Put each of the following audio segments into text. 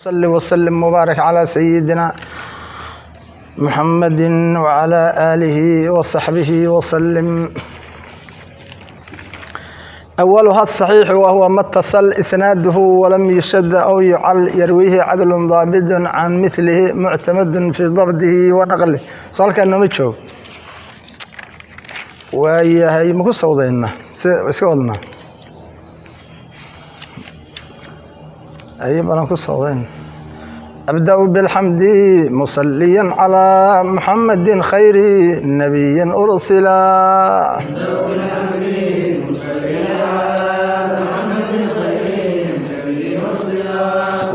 صل وسلم وبارك على سيدنا محمد وعلى آله وصحبه وسلم. أولها الصحيح وهو ما اتصل إسناده ولم يشد أو يعل يرويه عدل ضابط عن مثله معتمد في ضبطه ونقله. صار كأنه متشوف وهي مقصة وضعنا سودنا أي بنقصة وضعنا. أبدأ بالحمد مصليا على محمد خير نبي أرسلا.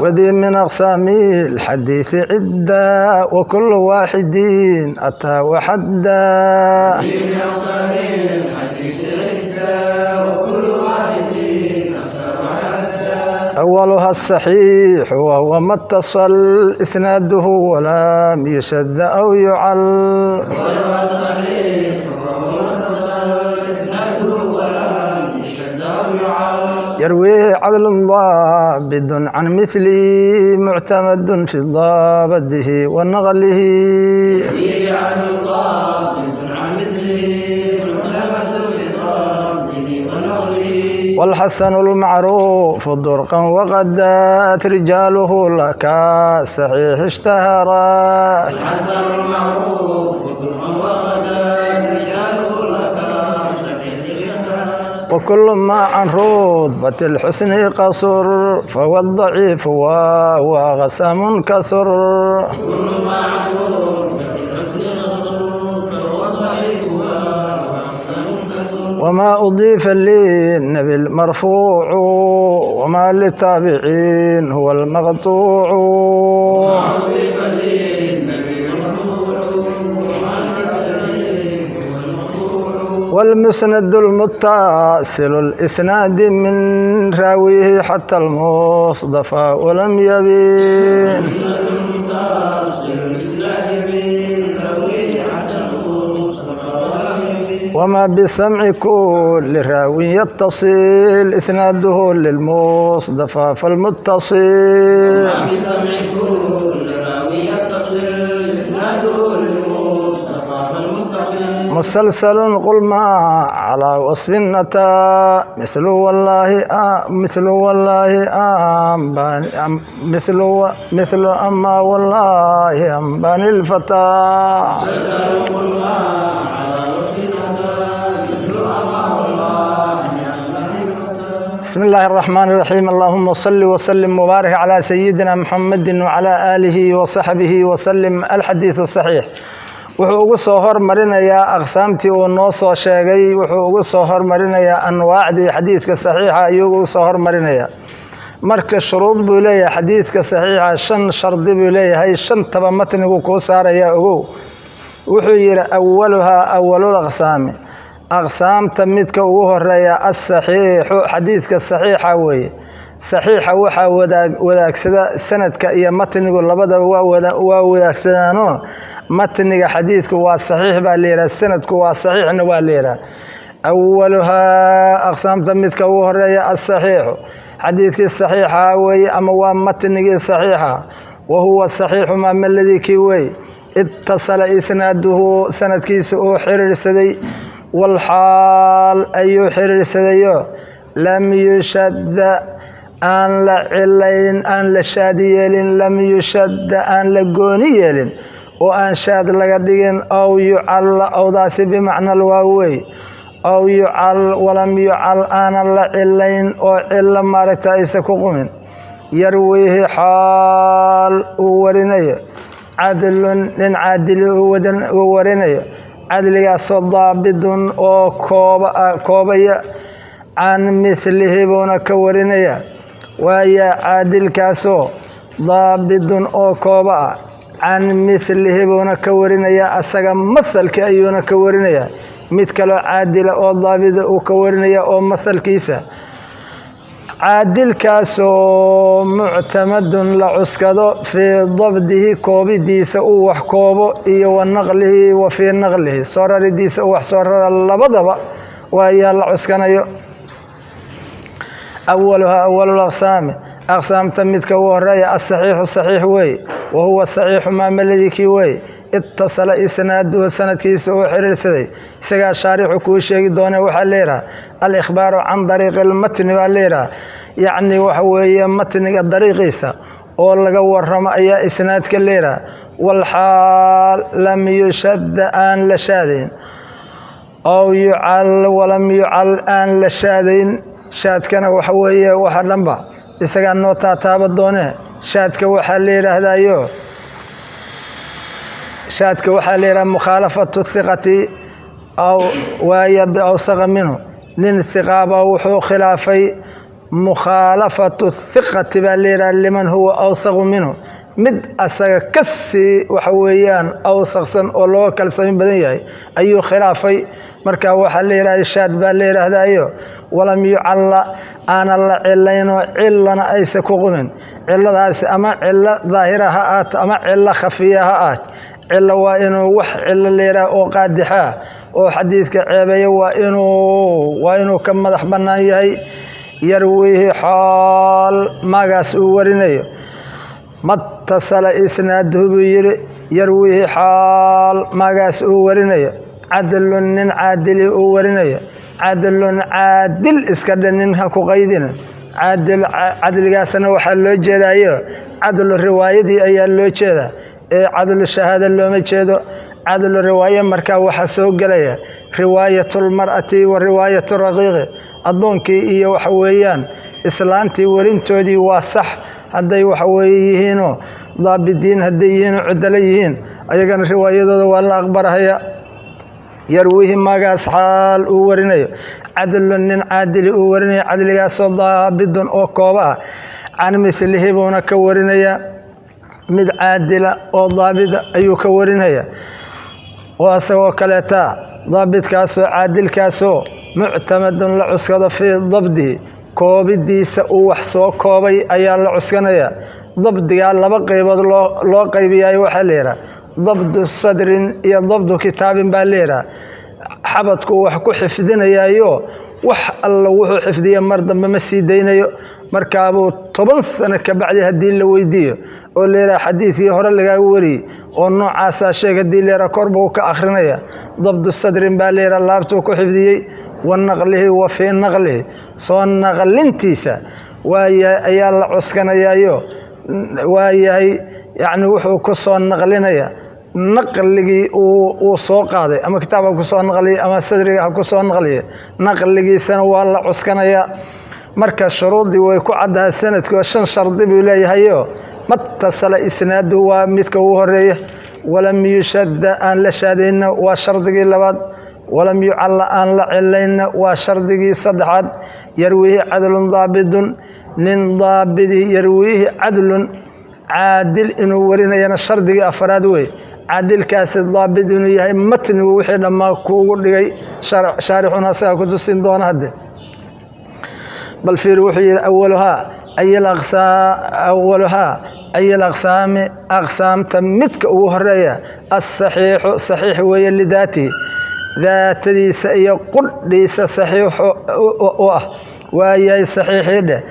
وذي من أقسام الحديث عدة وكل واحد أتى وحدا. أولها الصحيح وهو ما اتصل إسناده ولم يشذ أو يعل. يرويه عدل ضابط عن مثله معتمد في ضابطه ونقله. والحسن المعروف درقا وغدات رجاله لك صحيح اشتهرت. الحسن المعروف درقا وغدات رجاله لك صحيح اشتهرت. وكل ما عن رتبة الحسن قصر فهو الضعيف وهو غسام كثر. كل ما عن رتبة الحسن قصر فهو الضعيف وهو غسام كثر. وما أضيف للنبي المرفوع وما للتابعين هو المقطوع. وما أضيف للنبي المرفوع وما للتابعين هو المقطوع. والمسند المتصل الإسناد من راويه حتى المصطفى ولم يبين. وما بسمع كل راوي يتصل إسناده للمصطفى فالمتصل. مسلسل قل ما على وصف أتى مثل والله مثل أما والله أنبان الفتى. بسم الله الرحمن الرحيم. اللهم صل وسلم وبارك على سيدنا محمد وعلى آله وصحبه وسلم. الحديث الصحيح wuxuu ugu soo hormarinayaa aqsaamtii uu noo soo sheegay. wuxuu ugu soo hormarinayaa anwaacdii xadiidka saxiixa ayuu ugu soo hormarinayaa. marka shuruud buu leeyahay xadiidka saxiixa, shan shardi buu leeyahay, shantaba matnigu kuu saarayaa ogow. wuxuu yidhi awaluhaa awalul aqsaami, aqsaamta midka ugu horeeya asaxiixu xadiidka saxiixa weeye. saxiixa waxaa wadaagsada sanadka iyo matnigu labadaba waa wadaagsadaan. matniga xadiidku waa saxiix baa la yidhaha, sanadku waa saxiixna waa la yidhaha. awaluhaa aqsaamta midka ugu horeeya asaxiixu xadiidkii saxiixa weeye ama waa matnigii saxiixa. wahuwa saxiixu maa maladii kii wey itasala isnaaduhu sanadkiisa uu xiriirsaday walxaal ayuu xiriirsadayo lam yushadda aan la cilayn, aan la shaad yeelin, lam yushadda aan la gooni yeelin oo aan shaad laga dhigin. aw yucal awdaasi bimacna waawey. aw yucal walam yucal aanan la cilayn oo cilo maaragta aysa ku qumin. yarwiihi xaal uu warinayo cadlun nin caadili uu warinayo, cadligaasoo daabidun oo koobaya can milihi buuna ka warinaya. waaya caadilkaasoo daabidun oo kooba ah can milihi buuna ka warinaya, asaga mahalka ayuuna ka warinaya. mid kaloo caadila oo daabida uu ka warinaya oo mahalkiisa. caadilkaasoo muctamadun la cuskado fii dabdihi koobidiisa uu wax koobo iyo wa naqlihi wa fii naqlihi soo raridiisa uu wax soo rara, labadaba waa yaa la cuskanayo. أولها أول الأقسام أقسام تمدك وهرية الصحيح الصحيح وي وهو الصحيح ما ملذيك وي اتصل إسناده سند كيس وحرر سدي سجى شارح كوشي دون وحليرة الإخبار عن طريق المتن والليرة يعني وحوي متن الطريقيسة ولا ورم أي إسناد كليرة والحال لم يشد آن لشادين أو يعل ولم يعل آن لشادين شاد كان وحوي وحرنبا isaga noo taataaba doone shaadka waxa leeyahay hadayo shaadka waxa leeyahay mukhalafatu thiqati aw waya bi awsaqa minhu nin thiqaba wuxuu khilaafay mukhalafatu thiqati ba leeyahay liman huwa awsaq minhu mid asaga kasi waxa weeyaan awsaqsan oo loo kalsoon badan yahay ayuu khilaafay marka waxa leeyahay shaad ba leeyahay hadayo ولم يعل أنا الله علينا علنا أيس كقمن عل ذاس أما عل ظاهرها آت أما عل خفيها آت عل وإنه وح عل اللي رأوا قادحة وحديث كعبي وإنه كم مدح بناي يرويه حال ما قاس ورنيه ما اتصل إسناده يرويه حال ما قاس ورنيه عدل عادل ورنيه عدل عادل اسكدنها كقيدنا عدل قاسنا وحل لو جيدايو عدل الروايه اي لو جيدا عدل الشهاده لو ما جيدو عدل الروايه marka waxa soo galaya riwaayatul mar'ati wa riwaayatul raqiq adoonki iyo waxa weeyaan islaanti warintoodii waa sax haday waxa weeyeen daabidiin haday yihiin cudalayihiin ayagana riwaayadooda waa la aqbaraya يرويه ماغاس حال ورينيو عدل عادل ورينيو عدل قاسو ضابط او كوبا عن مثله بونا كورينيا مد عادل او ضابط ايو كورينيا واسو كلتا ضابط كاسو عادل كاسو معتمد لعسكد في ضبطه كوبديس او وحسو كوبي ايا لعسكنيا ضبطيا لبا قيبود لو قيبياي waxa leeyahay ضبط الصدر يا ضبط كتاب باليرة حبتك وحكو حفظينيايو wax alla wuxuu xifdiya mar dambe ma sii deynayo markaabo 10 sano ka bacdi hadii la weydiyo oo leeyahay xadiiskii hore laga wari oo noocaas ah sheegay hadii leeyahay korbo ka akhrinaya dabdu sadrin baa leeyahay laabto ku xifdiyay wanaqlihi wa fi naqlihi soo naqlintiisa ayaa la cuskanayaayo waayahay yani wuxuu ku soo naqlinaya naqligi uu soo qaaday ama kitaabka ku soo naqliyay ama sadriga ku soo naqliyay naqligiisana waa la cuskanaya marka shuruudii way ku cadahay sanadku 5 shardi buu leeyahay mattasala isnaadu waa midka uu horeeyo walam yushadda an la shadayna waa shardigii labaad walam yu'alla an la cilayna waa shardigii saddexaad yarwihi adlun daabidun nin daabidi yarwihi adlun عادل إنه ورينا شرطي أفراد وي عادل كاس الضابط إنه يهي متن وحيد ما كوغل لغاي شارحنا ساكدوسين دون هده بل في روحي أي الأقسام تمتك وهرية الصحيح صحيح وي لذاته ذات ديس يقول ليس صحيح وهي صحيح ده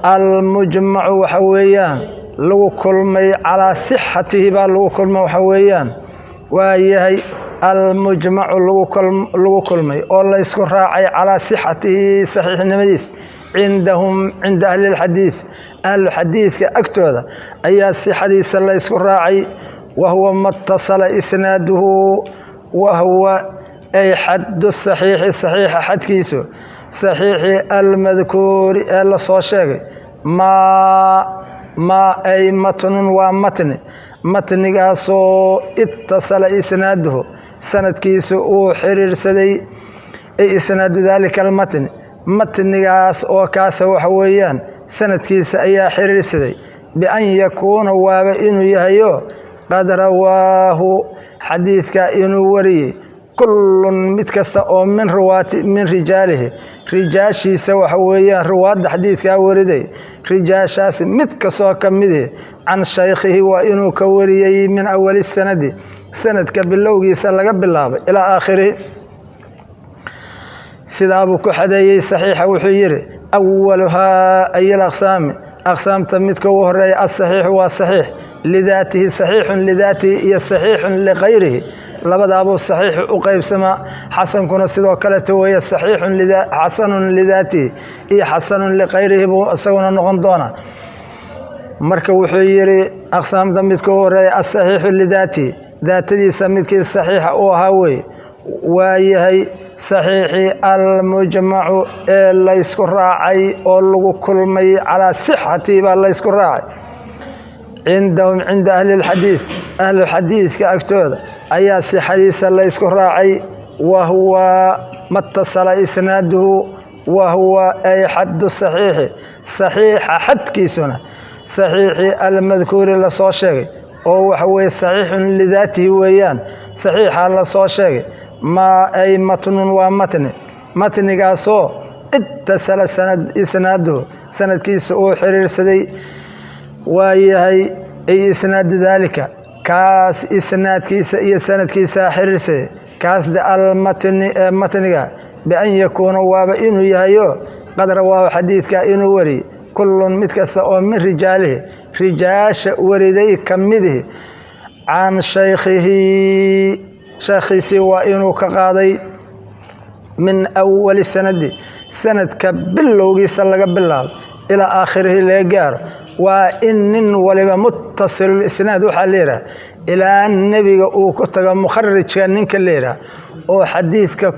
المجمع وحويان لو كلمي على صحته لو كلمي وحويان وهي المجمع لو كلمي والله يسكن راعي على صحته صحيح النمديس عندهم عند أهل الحديث كأكتوذا أي صحة الله يسكن راعي وهو ما اتصل إسناده وهو أي حد الصحيح حد كيسو صحيح المذكور الا سو شيغي ما اي متن متنغاسو اتصل اسناده سند كيسو او حرير سدي اي اسناد ذلك المتن متنغاس او كاس waxa weeyaan sanadkiisa ayaa xiriir siday bi an yakuna waaba inuu yahayo qad rawaahu hadithka inuu wariyay كل متكسا او من رجاله رجاشي سوى حويا رواد حديث كاوردي رجاشاس متكسو كمده عن شيخه وانه كوريي من اول سند كبلوغي سلغا بلاب الى اخره sidaabuu ku xadeeyey saxiixa wuxuu yidhi awaluhaa ay alaqsaami aqsaamta midka ugu horeeya asaxiixu waa saxiix lidaatihi saxiixun lidaatihi iyo saxiixun likayrihi labadaabuu saxiixu u qaybsamaa xasankuna sidoo kaleta weeye xasanun lidaatihi iyo xasanun likayrihi buu isaguna noqon doonaa marka wuxuu yidhi aqsaamta midka ugu horeeya asaxiixu lidaatihi daatadiisa midkii saxiixa u ahaa weye waa yahay saxiixii almujmacu ee laysku raacay oo lagu kulmay calaa sixatii baa laysku raacay cindahum cinda ahli lxadiid ahluxadiidka agtooda ayaa sixadiisa laysku raacay wahuwa matasala isnaaduhu wahuwa ay xaddu saxiixi saxiixa xadkiisuna saxiixii almadkuuri lasoo sheegay oo waxa weye saxiixun lidaatihi weeyaan saxiixa lasoo sheegay maa ay matnun waa matnigaasoo itasala isnaaduhu sanadkiisa uu xiriirsaday waa yahay ay isnaadu daalika kaas isnaadkiisa iyo sanadkiisaa xiriirsaday kaas de almatni ee matniga bian yakuuna waaba inuu yahayo qad rawaahu xadiidka inuu wariyey kullun mid kasta oo min rijaalihi rijaasha wariday ka midihi can shaykhihi sheekhiisii waa inuu ka qaaday min awali sanadi sanadka bilowgiisa laga bilaabo ilaa aakhirihi laga gaaro waa in nin waliba muttasilulisnaad waxaa la yidhaha ilaa nebiga uu ku tago mukharijka ninka la yidhaha oo xadiidka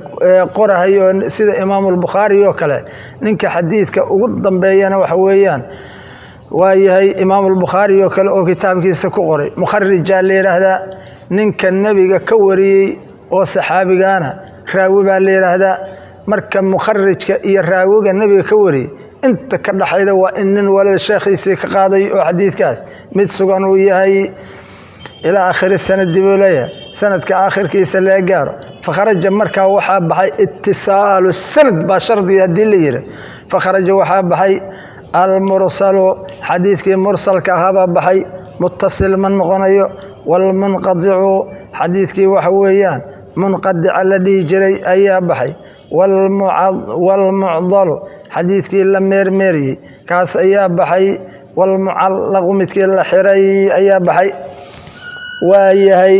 qorahayo sida imaamulbukhaari oo kale ninka xadiidka ugu dambeeyana waxa weeyaan waa yahay imaamulbukhaari oo kale oo kitaabkiisa ku qoray mukharijaa la yidhaahdaa ninka nebiga ka wariyey oo saxaabigaana raawi baa la yidhaahdaa marka mukharijka iyo raawiga nebiga ka wariyey inta ka dhaxayda waa in nin waliba sheekhiisii ka qaaday oo xadiidkaas mid sugan uu yahay ilaa aakhiri sanadi buu leeyahay sanadka aakhirkiisa laga gaaro fakharaja markaa waxaa baxay itisaalu sanad baa shardiga haddii la yidhi fakharaja waxaa baxay almursalu xadiidkii mursalka ahaabaa baxay muttasil ma noqonayo walmunqadicu xadiidkii waxa weeyaan munqadica la dhihi jiray ayaa baxay walmucdalu xadiidkii la meermeeriyey kaas ayaa baxay walmucallaqu midkii la xiray ayaa baxay waa yahay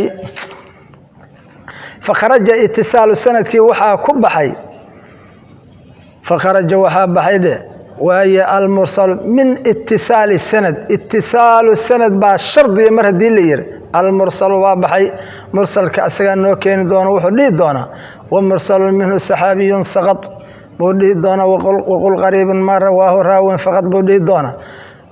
fakharaja itisaalu sanadkii waxaa ku baxay fakharaja waxaa baxay dhe waaye almursalu min itisaali sanad itisaalu sanad baa shardiga mar haddii la yidhi almursalu waa baxay mursalka asagaa noo keeni doona wuxuu dhihi doonaa wamursalun minhu saxaabiyun saqad buu dhihi doonaa waqul qariibun maa rawaahu raawin faqad buu dhihi doonaa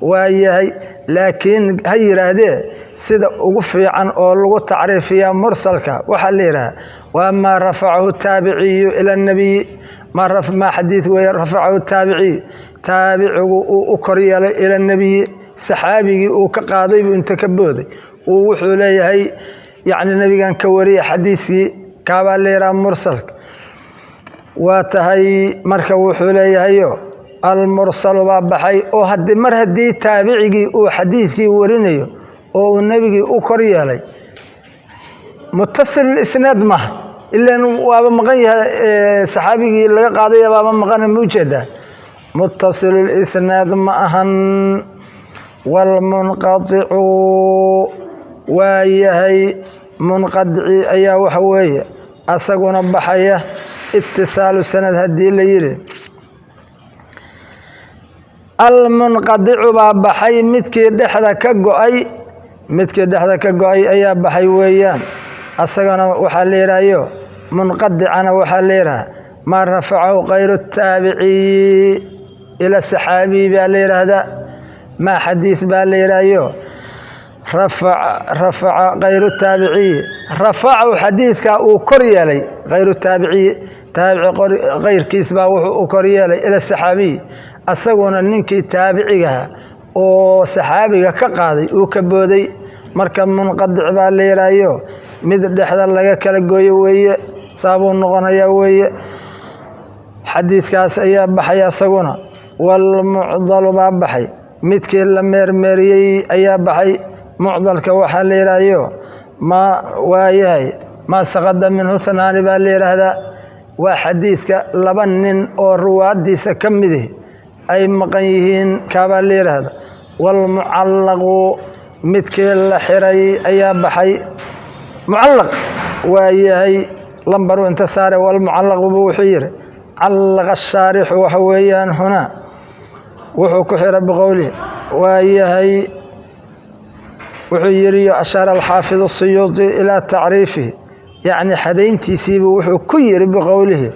waa yahay laakiin ha yidhaahdee sida ugu fiican oo lagu tacriifiyaa mursalka waxaa la yidhaha waa maa rafacahu taabiciyu ila nabiyi maa xadiid weeye rafacahu taabiciyu taabicigu uu u kor yeelay ila nebiyi saxaabigii uu ka qaaday buu inta ka booday uu wuxuu leeyahay yacni nebigan ka wariya xadiidkii kaabaa la yidhaha mursalka waa tahay marka wuxuu leeyahayo almursalu baa baxay oo mar haddii taabicigii uu xadiidkii warinayo oo uu nebigii u kor yeelay muttasilulisnaad maaha ilaan waaba maqan yahay saxaabigii laga qaadaya baaba maqan ma ujeedaa muttasilulisnaad ma ahan walmunqadicu waa yahay munqadici ayaa waxa weeye asaguna baxaya itisaalu sanad haddii la yidhi almunqadicu baa baxay midkii dhexda ka go-ay ayaa baxay weeyaan asagana waxaa la yidhahayo munqadicana waxaa la yidhaha maa rafacahu kayru taabiciyi ila saxaabiyi baa la yidhaahdaa maa xadiid baa la yidhahayo rafaca kayru taabiciyi rafacahu xadiidkaa uu kor yeelay kayru taabiciyi taabici kayrkiis baa wuxuu u kor yeelay ila saxaabiyi asaguna ninkii taabicigaha oo saxaabiga ka qaaday uu ka booday marka munqadic baa la yidhahayo mid dhexda laga kala gooyo weeye saabuu noqonayaa weeye xadiidkaas ayaa baxay asaguna walmucdalu baa baxay midkii la meermeeriyey ayaa baxay mucdalka waxaa la yidhahayo maa waayahay maa saqada minhu hanaani baa la yidhaahdaa وحديثك لبنن أو روادي سكمده أي مقيهين كابالير هذا والمعلق متكل حري أي بحي معلق وهي لمبر انتصار والمعلق بوحير علق الشارح وحويان هنا وحو كحر بقوله وهي وحيري أشار الحافظ السيوطي إلى تعريفه يعني حدين تسيب وحو كير بقوله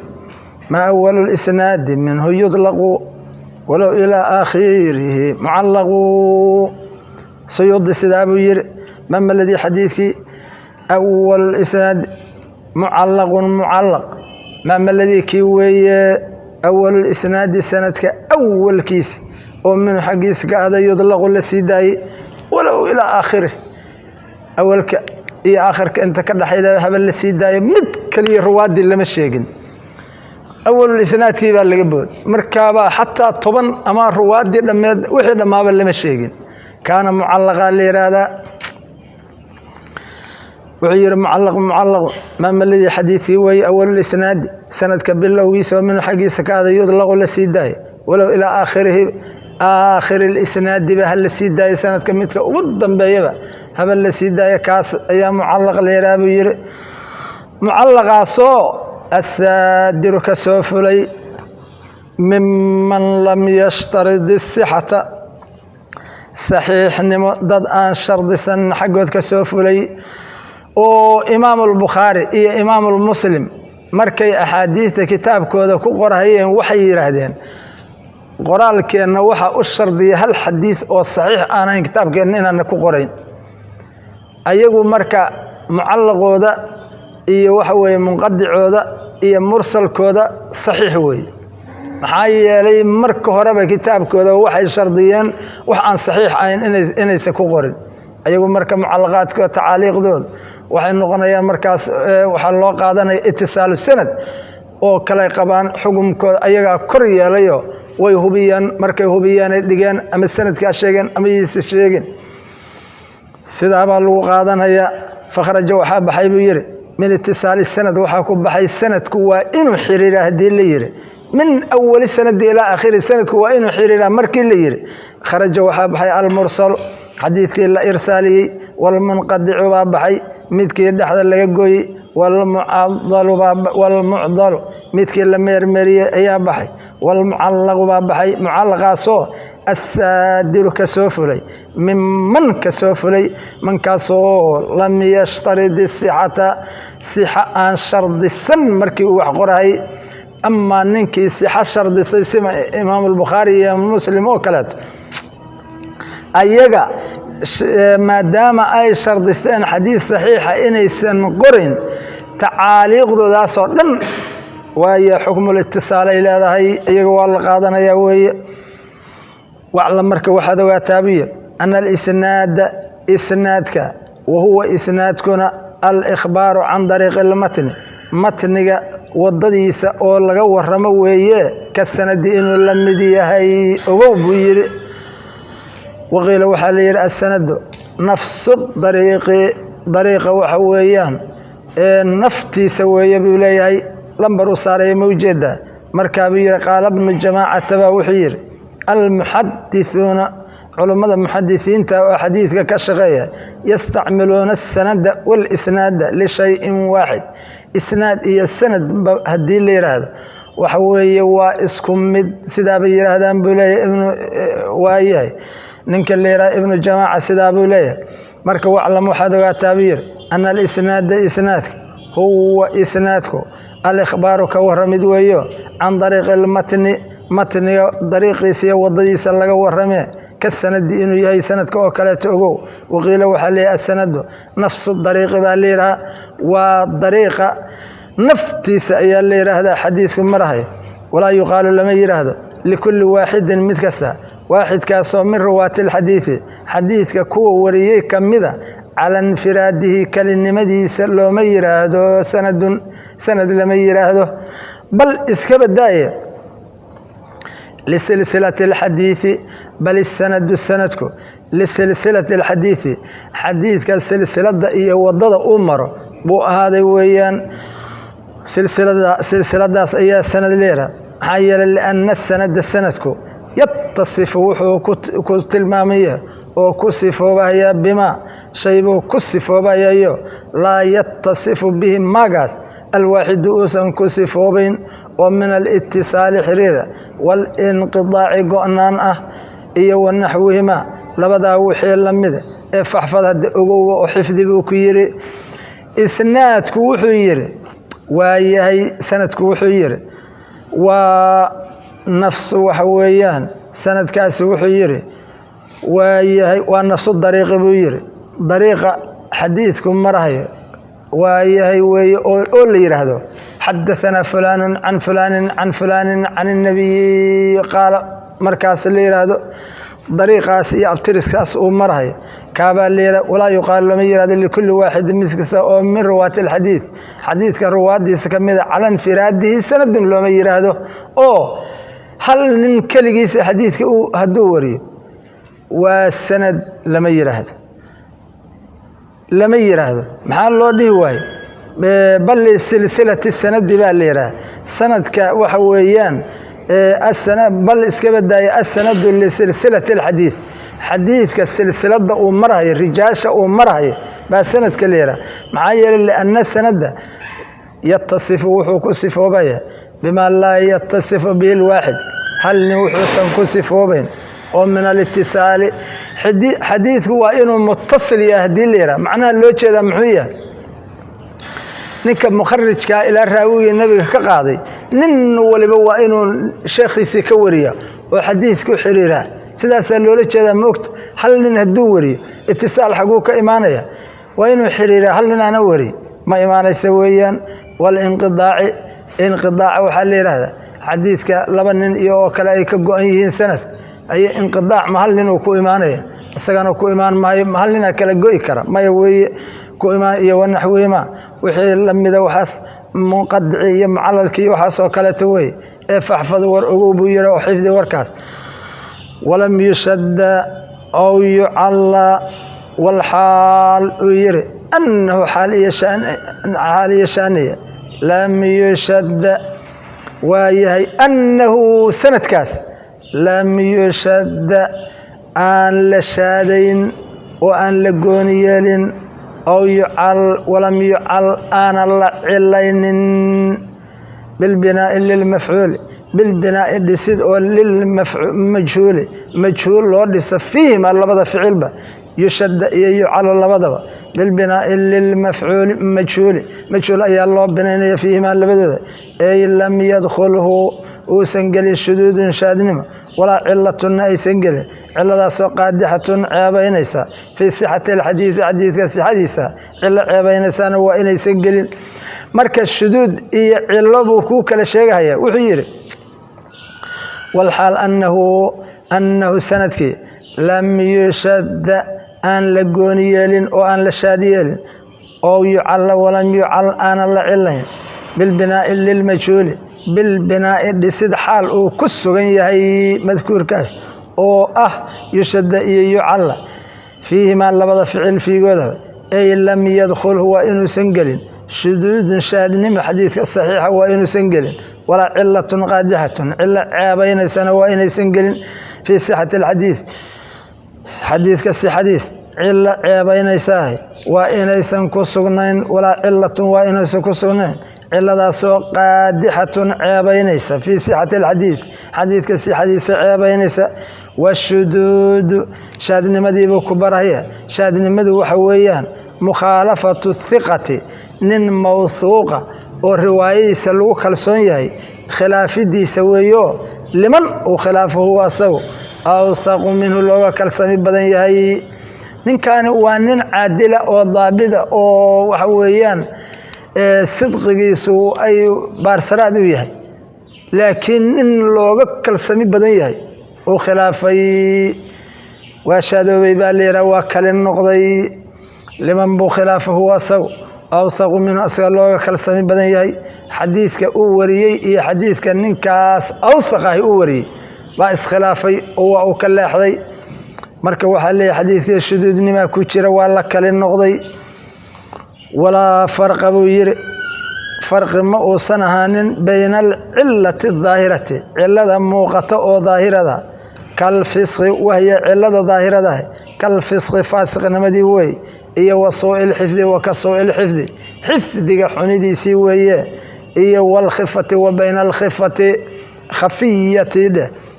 ما أول الإسناد منه يطلق ولو إلى آخره معلق سيوطي سدابو ير مما الذي حديثك أول الإسناد معلق مما الذي كيوي أول الإسناد سندك أول كيس ومن حقيس هذا يطلق لسيداي ولو إلى آخره أولك إيه آخرك أنت كده حيدا هبل لسيداي مد كلي رواد اللي مش شيقن أول الإسناد كيف اللي قبل مركبة حتى طبعا أما رواد لما وحد ما باللي مش شيقن كان معلقا لإرادة وعير معلق ما الذي حديثي وهي أول الإسناد سند كبير لو يسوى من حقيسك هذا يطلق لسيداي ولو إلى آخره آخر الإسناد بها السيداي سند كميتك وضم بيبا هذا السيداي كاس يا معلق ليرابو ير معلق صو السادر كسوف لي ممن لم يشترط الصحة صحيح ضد أن شرط سن حقود كسوف لي وإمام البخاري إيه إمام المسلم مركي أحاديث كتاب كودا كقرهين وحي يرهدين qoraalkeena waxa u shardiya hal xadiis oo saxiix aan kitaabkeena inaan ku qorayn ayagu marka mucallaqooda iyo waxa weeye munqadicooda iyo mursalkooda saxiix weey maxaa yeelay marka horeba kitaabkooda waxay shardiyeen wax aan saxiix ahayn inaysan ku qorin ayagu marka mucallaqaadkooda tacaaliiqdood waxay noqonayaan markaas waxa loo qaadanaya ittisaalu sanad oo kala qabaan xukumkooda ayaga kor yeelayo way hubiyaan markay hubiyaan ay dhigaan ama sanadka sheegan ama yiis sheegan sida baa lagu qaadanaya fakhraja waxa baxay buu yiri min ittisaali sanad waxa ku baxay sanadku waa inuu xiriira hadii la yiri min awwal sanad ila aakhir sanadku waa inuu xiriira markii la yiri kharaja waxa baxay al mursal xadiidkii la irsaaliyi wal munqadicu baa baxay midkii dhaxda laga gooyay والمعضل مثل المرمري يا بحي والمعلق بحي معلق صو السادر كسوفلي من كسوفلي من كسو لم يشترط الصحة صحة عن شرط السن مركي وحقرهي أما ننكي صحة شرط السن إمام البخاري مسلم وكلات أيجا ما دام أي شرطين حديث صحيحة إنيسن قرن تعاليق ذا صدن وهي حكم الاتصال إلى هاي يقوى القاضنا يوي واعلم مركب واحد وتابير أن الإسناد إسنادك وهو إسنادكنا الإخبار عن طريق المتن متنك ودديس أو لغو رمويه كالسند إنه لمدي هاي أو بير وقيل وحالير السند نفس طريقة وحويان نفتي سوية بولاي لمبر صاري موجودة مركبية قال ابن الجماعة تباوحير المحدثون علماء المحدثين حديثك كشغية يستعملون السند والإسناد لشيء واحد إسناد هي السند هدي اللي هذا وحوية واسكم مد سدابي هذا بولاي ابن واياي ننك اللي ابن الجماعة سدابو ليه مركا وعلم وحدها تعبير أن الإسناد إسنادك هو إسنادك الإخبار كورمد ويو عن طريق المتن متن طريق سي وضيس لغا ورمه كالسند إنه يهي سندك وكالات أقو وقيل وحلي السند نفس الطريق بالليرة والطريقة نفتيس أي الليرة هذا حديثكم مرهي ولا يقال لما يرهد لكل واحد متكسى واحد كاسو من رواة الحديث حديث كو وريه كمذا على انفراده كلمة لو ما يرهده سند لما يرهده بل اسكب الداية لسلسلة الحديث بل السندكو لسلسلة الحديث حديث كالسلسلة دائية وضد أمر بو هذا ويان silsiladaas ayaa sanad leera maxaa yeelay lianna sanada sanadku yattasifu wuxuu ku tilmaamaya oo ku sifoobaya bimaa shaybuu ku sifoobayayo laa yattasifu bihi maagaas alwaaxidu uusan ku sifoobayn oo min alitisaali xiriira waalinqidaaci go'naan ah iyo wanaxwihimaa labadaa wixii la mida ee faxfad hadda ogowa oo xifdi buu ku yidhi isnaadku wuxuu yidhi waa yahay sanadku wuxuu yidhi waa nafsu waxa weeyaan sanadkaasi wuxuu yidhi waa yahay waa nafsu dariiqi buu yidhi dariiqa xadiidku marahayo waa yahay weeye oo la yidhaahdo xadaثanaa fulaanu can fulaanin can fulaanin can الnabiyi qaala markaas la yidhaahdo dariiqaas iyo abtiriskaas uu marahayo kaabaa leera walaa yuqaalu lama yihahdo likulli waaxidin mid kasta oo min ruwaati alxadiid xadiidka ruwaadiisa ka mida cala infiraadihi sanadun looma yidhaahdo oo hal nin keligiisa xadiidka hadduu wariyo waa sanad lama yidhaahdo maxaa loo dhihi waayo bal lisilsilati sanadi baa la yidhaahda sanadka waxa weeyaan bal iska badaaya asanadu lisilsilati alxadiid xadiidka silsilada uu marahayo rijaasha uu marahayo baa sanadka la yidhaha maxaa yeelay lianna sanada yatasifu wuxuu ku sifoobaya bimaa laa yatasifu bihi lwaaxid hal nin wuxuusan ku sifoobayn oo min alitisaali xadiidku waa inuu mutasil yahay haddii la yidhaha macnaha loo jeedaa muxuu yahay ninka mukharijkaa ilaa raawigii nebiga ka qaaday nin waliba waa inuu sheekhiisii ka wariya oo xadiidku xiriiraa sidaasaa loola jeedaa maogta hal nin hadduu wariyo itisaal xaguu ka imaanaya waa inuu xiriiraa hal nin ana wari ma imaanaysa weeyaan walinqidaaci inqidaaca waxaa la yidhaahdaa xadiidka laba nin iyo oo kale ay ka go-an yihiin sanadka ay inqidaac ma hal nin uu ku imaanaya isagana ku imaan maayo ma hal ninaa kala go'i kara maya weeye ku imaan iyo wanaxwihimaa wixii la mida waxaas munqadici iyo mucalalkii waxaasoo kaleeto weye ee faxfad war ogow buu yidhi oo xifdi warkaas walam yushadda aw yucalla walxaal uu yidhi annahu xaal iyo shaaniya lam yushadda waa yahay annahu sanadkaas lam yushadda aan la shaadayn oo aan la gooni yeelin aw yucal walam yucal aanan la cilaynin bilbinaa'i lilmafcuuli bilbinaa'i dhisid oo lilmajhuuli majhuul loo dhisa fiihima labada ficilba yushadda iyo yucalo labadaba bilbinaa'i lilmafcuuli majhuul ayaa loo binaynaya fiihimaa labadooda ey lam yadkhulhu uusan gelin shuduudun shaadnimo walaa cilatunna aysan gelin ciladaasoo qaadixatun ceebaynaysa fii sixati alxadiidi xadiidka sixadiisa cilo ceebaynaysaana waa inaysan gelin marka shuduud iyo cilo buu kuu kala sheegahaya wuxuu yidhi walxaal annahu sanadkii lam yushadda aan la gooni yeelin oo aan la shaadi yeelin oo yucalla walam yucal aanan la cilayn bilbinaa'i lilmajhuuli bilbinaa'i dhisid xaal uu ku sugan yahay madkuurkaas oo ah yushadda iyo yucalla fiihimaa labada ficil fiigoodaba ey lam yadkhulhu waa inuusan gelin shuduudun shaadnimo xadiidka saxiixa waa inuusan gelin walaa cilatun qaadixatun cilo ceebaynaysana waa inaysan gelin fii sixati alxadiid xadiidka sixadiis cilo ceebaynaysaah waa inaysan ku sugnayn walaa cilatun waa inaysan ku sugnayn ciladaasoo qaadixatun ceebaynaysa fii sixati alxadiid xadiidka sixadiisa ceebaynaysa washuduudu shaadnimadiibuu ku barahaya shaadnimadu waxa weeyaan mukhaalafatu hiqati nin mawhuuqa oo riwaayadiisa lagu kalsoon yahay khilaafidiisa weeyo liman uu khilaafahu asagu awthaqu minhu looga kalsami badan yahay ninkaani waa nin caadila oo daabida oo waxa weeyaan sidqigiisu ay baarsaraad u yahay laakiin nin looga kalsami badan yahay uu khilaafay waa shaadoobay baa la yidhaha waa kale noqday liman buu khilaafahu asagu awthaqu minhu asaga looga kalsami badan yahay xadiidka uu wariyey iyo xadiidka ninkaas awthaq ahi uu wariyey baa iskhilaafay oo waa uu ka leexday marka waxaa leeyahay xadiidkii shuduudnimaa ku jira waa la kale noqday walaa farqa buu yidhi فرق ما أوصنها بين العلة الظاهرة علة موقتة أو ظاهرة كالفسق وهي علة ظاهرة كالفسق فاسق نمدي وي إيه وسوء الحفظ وكسوء الحفظ حفظ حندي سوية إيه والخفة وبين الخفة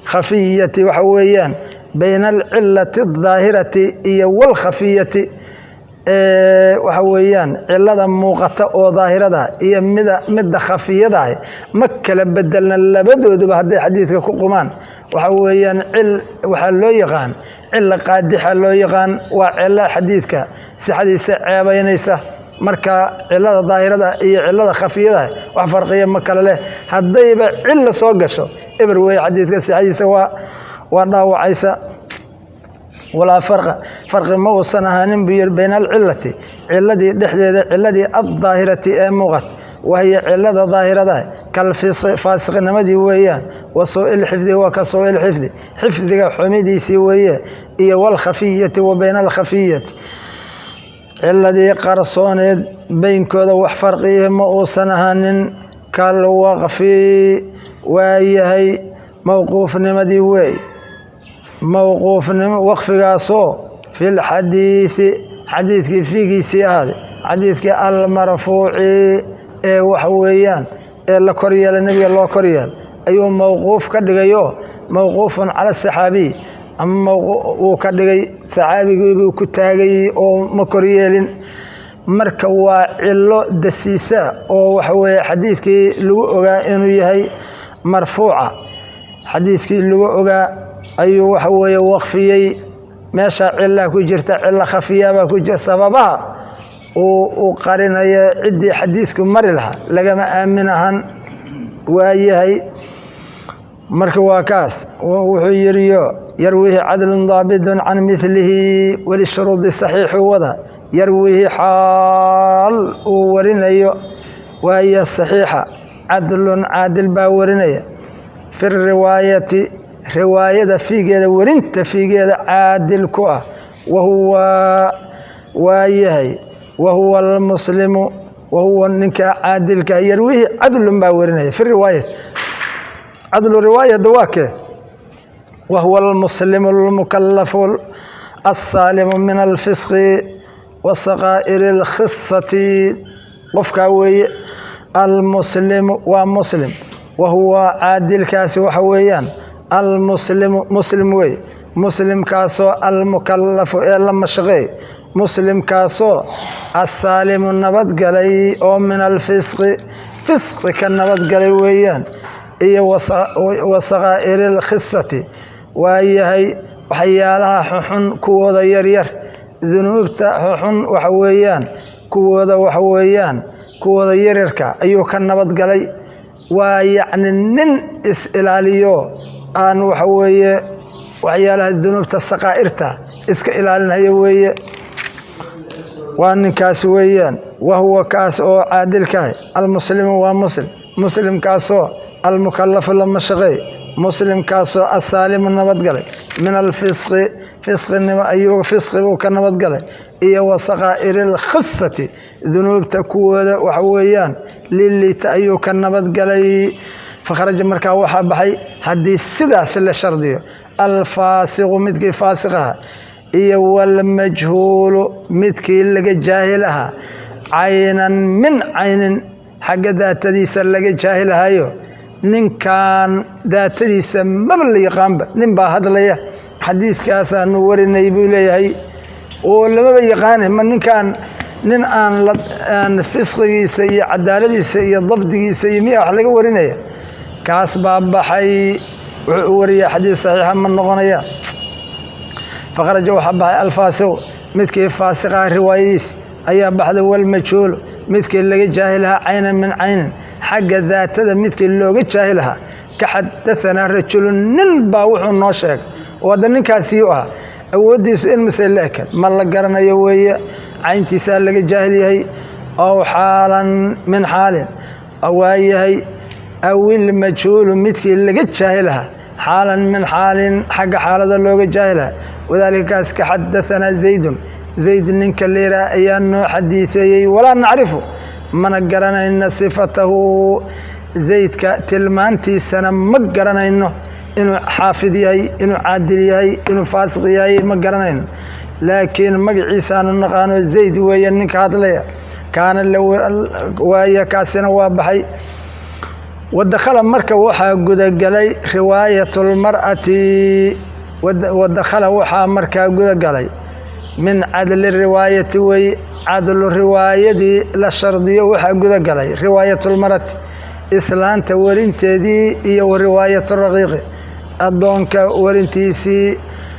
خفية وحويان بين العلة الظاهرة إيه والخفية وحويان علة موقتة أو ظاهرة إيه مدى خفية مكة بدلنا اللبدود بهذا حديث كقمان وحويان وحلو يغان علة قادحة لو يغان وعلة حديثك سحديث عيبينيسة marka cilada daahirada iyo cilada khafiyada wax farqiya ma kala leh hadayba cilla soo gasho ibr way xadiidka saxiisa waa dhaawacaysa wala farq ma wasanahanin biir bayna al-illati cilladii dhexdeeda cilladii ad-daahirati ee muuqat وهي علة ظاهرة كالفاسق نمدي ويان وسوء الحفظ وكسوء الحفظ حفظ حميدي سوية إيه والخفية وبين الخفية الذي قرصون بين كذا وحفرقه مؤوسنها كالوقف وهي موقوف نمدي وي موقوف وقف قاسو في الحديث حديث فيه سياد حديث المرفوع وحويان لا كوريال النبي الله كوريال أيوه موقوف كدغيو موقوف على الصحابي أما وكدغي صحابي كتاغي أو مكوريالين marka waa cilo dasiisa oo waxa weey xadiiskii lagu ogaa inuu yahay marfuuca xadiiskii lagu ogaa ayuu waxa weey waqfiyay meesha cilla ku jirta cilla khafiyaba ku jirta sababaha oo qarinaya cidii xadiisku mari laha lagama aaminahan waayahay marka waa kaas wuxuu yiriyo يرويه عدل ضابط عن مثله وللشروط الصحيح وذا يرويه حال ورنيو وهي الصحيحة عادل باورنيا في الرواية رواية في جذا ورنت في جذا عادل كوا وهو المسلم وهو انك عادل يرويه عدل باورنيا في الرواية عدل الرواية دواكه وهو المسلم المكلف السالم من الفسق والصغائر الخصة قفكاوي المسلم ومسلم وهو عادل كاسي وحويان المسلم مسلم كاسو المكلف لما شغي مسلم كاسو السالم النبت قلي أو من الفسق فسق كالنبت قلي ويان وصغائر الخصة وهي وحيالها حن كودا يرير ذنوبتا حن وحويان كودا يريركا أيو كان نبض قلي ويعني نن إسئلاليو آن وحوي وحيالها ذنوبتا السقائرتا إسك إلالنا يوي وأن كاسويان وهو كاسو عادل كاي المسلم ومسلم مسلم كاسو المكلف لما شغي مسلم كاسو السالم النبض قلي من الفسق فسق أيوه فسق وكان نبض قلي إيه وصغائر الخصة ذنوب تكود وحويان للي تأيو كان نبض قلي فخرج مركا وحبحي هدي السداس اللي شرديو الفاسق متكي فاسقها إيه والمجهول متكي اللي جاهلها عينا من عين حق ذات ديس اللي جاهلها أيوه nin kan daatadiisa mabal yaqaanba nin baa hadlaya xadiiskaas aan warinay buu leeyahay oo lama yaqaan ma ninkan nin aan fisqigiisa iyo cadaaladiisa iyo dabdigiisa iyo miya wax laga warinaya kaas baa baxay wuxuu wariya xadiis saxiix ma noqonaya faqaraja waxa baxay alfaasiq midkii faasiqa riwaayadiis ayaa baxday wal majhuul midkii laga jaahilaha aynan min aynan حق ذات هذا مثل اللوجة جاهلها كحدثنا رجل ننبا وحن ناشك وهذا نكاسيوها ودي سؤال مثل لكن ما لقرنا يوية عين تسال لك جاهليه أو حالا من حال أو هي أو المجهول مثل اللي جاهلها حالا من حال حق حال هذا اللوجة جاهلها وذلك كحدثنا زيد ننك اللي رأي أنه حديثي ولا نعرفه mana garanayno sifatahu zaydka tilmaantiisana ma garanayno inuu xaafid yahay inuu caadil yahay inuu faasiq yahay ma garanayno laakiin magaciisaanu naqaano zayd weeye ninka hadlaya kaana waaya kaasina waa baxay wadakhala marka waxaa gudagalay riwaayatulmar'ati wadakhala waxaa markaa gudagalay min cadli riwaayati wey cadlu riwaayadii la shardiyo waxaa gudagalay riwaayatulmar'ati islaanta warinteedii iyo riwaayaturaqiiqi addoonka warintiisii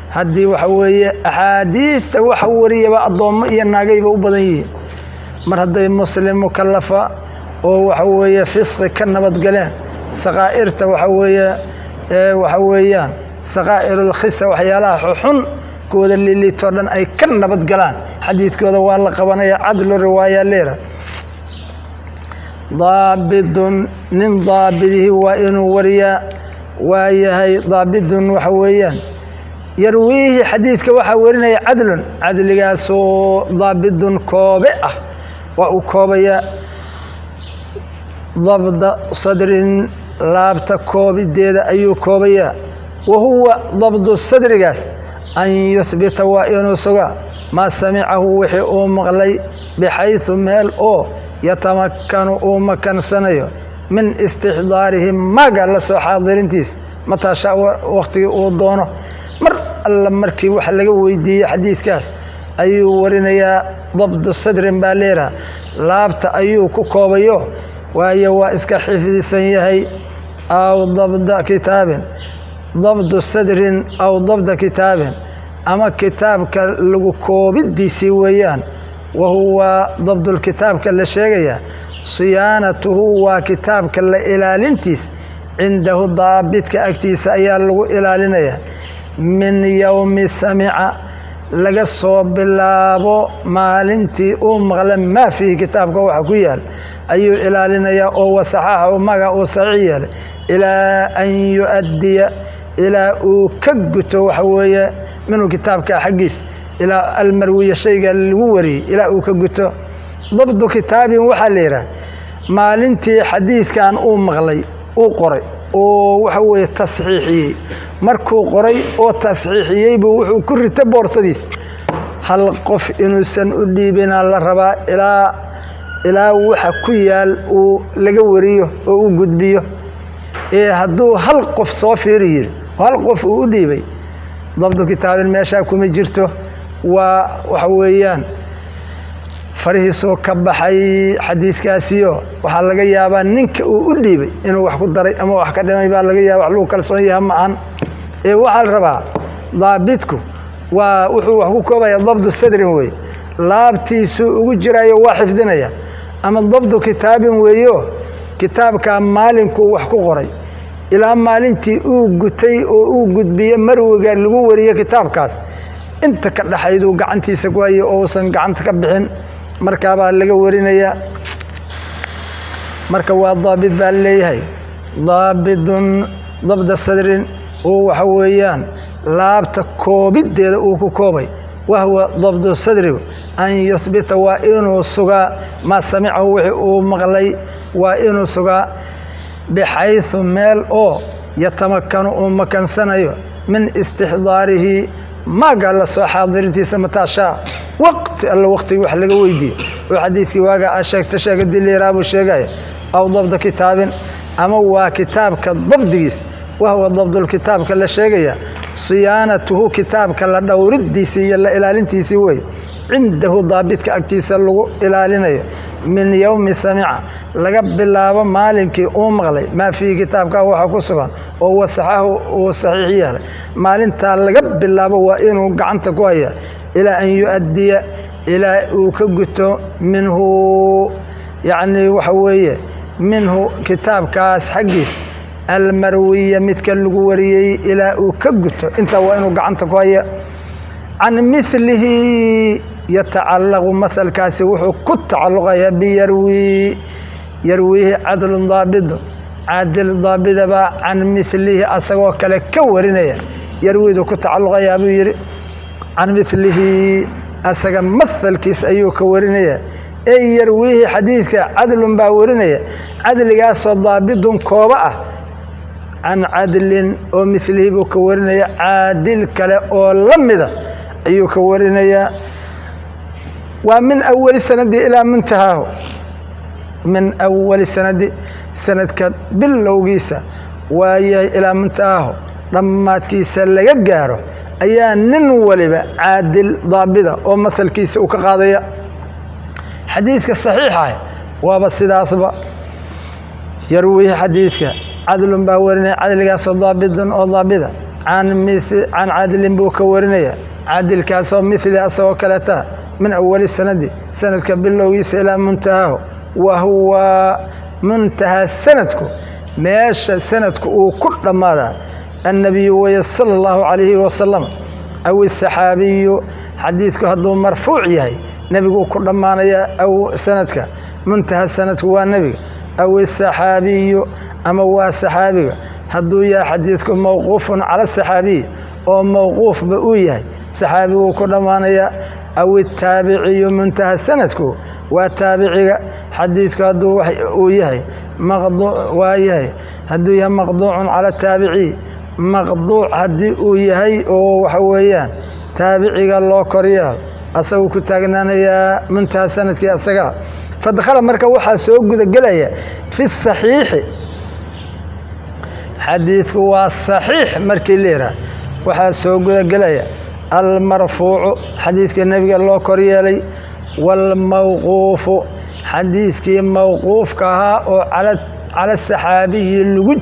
haddii waxa weeye axaadiidta waxa wariyaba addoommo iyo naagayba u badan yihiin mar hadday muslim mukallafa oo waxa weeye fisqi ka nabadgaleen saqaa'irta waxa weeyaan saqaa'irulkhisa waxyaalaha xun kooda liiliitoo dhan ay ka nabadgalaan xadiidkooda waa la qabanaya cadlu riwaaya leera daabidun nin daabidihi waa inuu wariyaa waa yahay daabidun waxa weeyaan yarwiihi xadiidka waxaa warinaya cadlun cadligaasoo daabidun koobe ah waa uu koobaya dabda sadrin laabta koobideeda ayuu koobayaa wa huwa dabdu sadrigaas an yuhbita waa inuu suga maa samicahu wixii uu maqlay bixaysu meel oo yatamakanu uu makansanayo min istixdaarihi maga la soo xaadirintiis mataasha waqtigii uu doono mar alla markii wax laga weydiiyey xadiidkaas ayuu warinayaa dabdu sadrin baa leeraa laabta ayuu ku koobayo waayo waa iska xifdisan yahay aw dabda kitaabin dabdu sadrin aw dabda kitaabin ama kitaabka lagu koobidiisii weeyaan wa huwa dabdulkitaabka la sheegaya siyaanatuhu waa kitaabka la ilaalintiis cindahu daabidka agtiisa ayaa lagu ilaalinaya min yowmi samica laga soo bilaabo maalintii uu maqla maa fiihi kitaabka waxa ku yaal ayuu ilaalinayaa oo wasaxaaxa maga uu saxiix yeelay ilaa an yu'addiya ilaa uu ka guto waxa weeye minhu kitaabka xaggiis ilaa almarwiya shayga lagu wariyey ilaa uu ka guto dabdu kitaabin waxaa la yidhaha maalintii xadiidkan uu maqlay uu qoray oo waxa weeye tasxiixiyey markuu qoray oo tasxiixiyey buu wuxuu ku rita boorsadiis hal qof inuusan u dhiibinaa la rabaa ilaa waxa ku yaal uu laga wariyo oo u gudbiyo hadduu hal qof soo fiiri yiri hal qof uu u dhiibay dabdu kitaabin meeshaa kuma jirto waa waxa weeyaan farihiisoo ka baxay xadiidkaasiyo waxaa laga yaabaa ninka uu u dhiibay inuu wax ku daray ama wax ka dhimay baa laga yaaba wax lagu kalsoon yaha ma ahan waxaa la rabaa daabidku waa wuxuu wax ku koobaya dabdu sadrin wey laabtiisuu ugu jiraayo waa xifdinaya ama dabdu kitaabin weeyo kitaabkaa maalinkuu wax ku qoray ilaa maalintii uu gutay oo uu gudbiye marwiga lagu wariye kitaabkaas inta ka dhaxayduu gacantiisa ku hayo oo uusan gacanta ka bixin markaabaa laga warinaya marka waa daabid baa leeyahay daabidun dabda sadrin oo waxa weeyaan laabta koobideeda uu ku koobay wahwa dabdu sadri an yuhbita waa inuu sugaa maa samicahu wixii uu maqlay waa inuu sugaa bixaysu meel oo yatamakanu uu makansanayo min istixdaarihi maaga la soo xaadirintiisa mataashaa waqti alla waqtigi wax laga weydiiyo oo xadiidkii waaga a sheegta sheega diliiraabuu sheegaya aw dabda kitaabin ama waa kitaabka dabdigiis wahwa dabdulkitaabka la sheegaya siyaanatuhu kitaabka la dhowridiisii iyo la ilaalintiisii wey cindahu daabidka agtiisa lagu ilaalinayo min yowmi samica laga bilaabo maalinkii uu maqlay maa fiihi kitaabka waxa ku sugan oo wasaxahu uu saxiix yeelay maalintaa laga bilaabo waa inuu gacanta ku haya ilaa an yu'addiya ilaa uu ka guto minhu yacni waxa weeye minhu kitaabkaas xaggiis almarwiya midka lagu wariyey ilaa uu ka guto intaa waa inuu gacanta ku haya can milihi yatacallaqu mahalkaasi wuxuu ku tacalluqayaa biyarwiihi cadlun daabidu caadil daabidabaa can milihi asagoo kale ka warinaya yarwiidu ku tacalluqayaa buu yidhi can milihi asaga mahalkiis ayuu ka warinaya أي يرويه حديثك عدل باورنية عدل قاس ضابط كوبا عن عدل ومثله بكورنية عادل كلا ولمذا أي كورنية ومن أول سند إلى منتهاه من أول سند باللوجيسة وهي إلى منتهاه لما تكيس اللي يجاره أيان ننولب عادل ضابطة ومثل كيس وكقاضية حديثك الصحيح وبس إذا أصبح يرويه حديثك عدل باورني عدل قاس ضابط أو ضابطة عن عادل بوكورنية عادل كاس مثل أسوى كلتا من أول سند باللوجيسة إلى منتهاه وهو منتهى سندك ماشى سندك وكل ماذا النبي صلى الله عليه وسلم أو الصحابي حديثك هذا مرفوع يهي نبي كل ما أو سندك منتهى سندك هو النبي أو الصحابي أما هو الصحابي هذا يا حديثك موقوف على الصحابي أو موقوف بأويه صحابي وكل ما أو التابعي منتهى سندك والتابعي حديثك هذا ويهي مقضوع ويهي هذا مقضوع على التابعي مقضوع هدي ويهي وحويان تابعي الله كريال أسوي كتاجنا يا منتهى سندك أسجع فدخل مركب وحى سوق جلية في الصحيح حديث هو الصحيح مركي ليرة وحى سوق جلية المرفوع حديث النبي الله كريالي والموقوف حديث كي موقوف كها على الصحابي اللي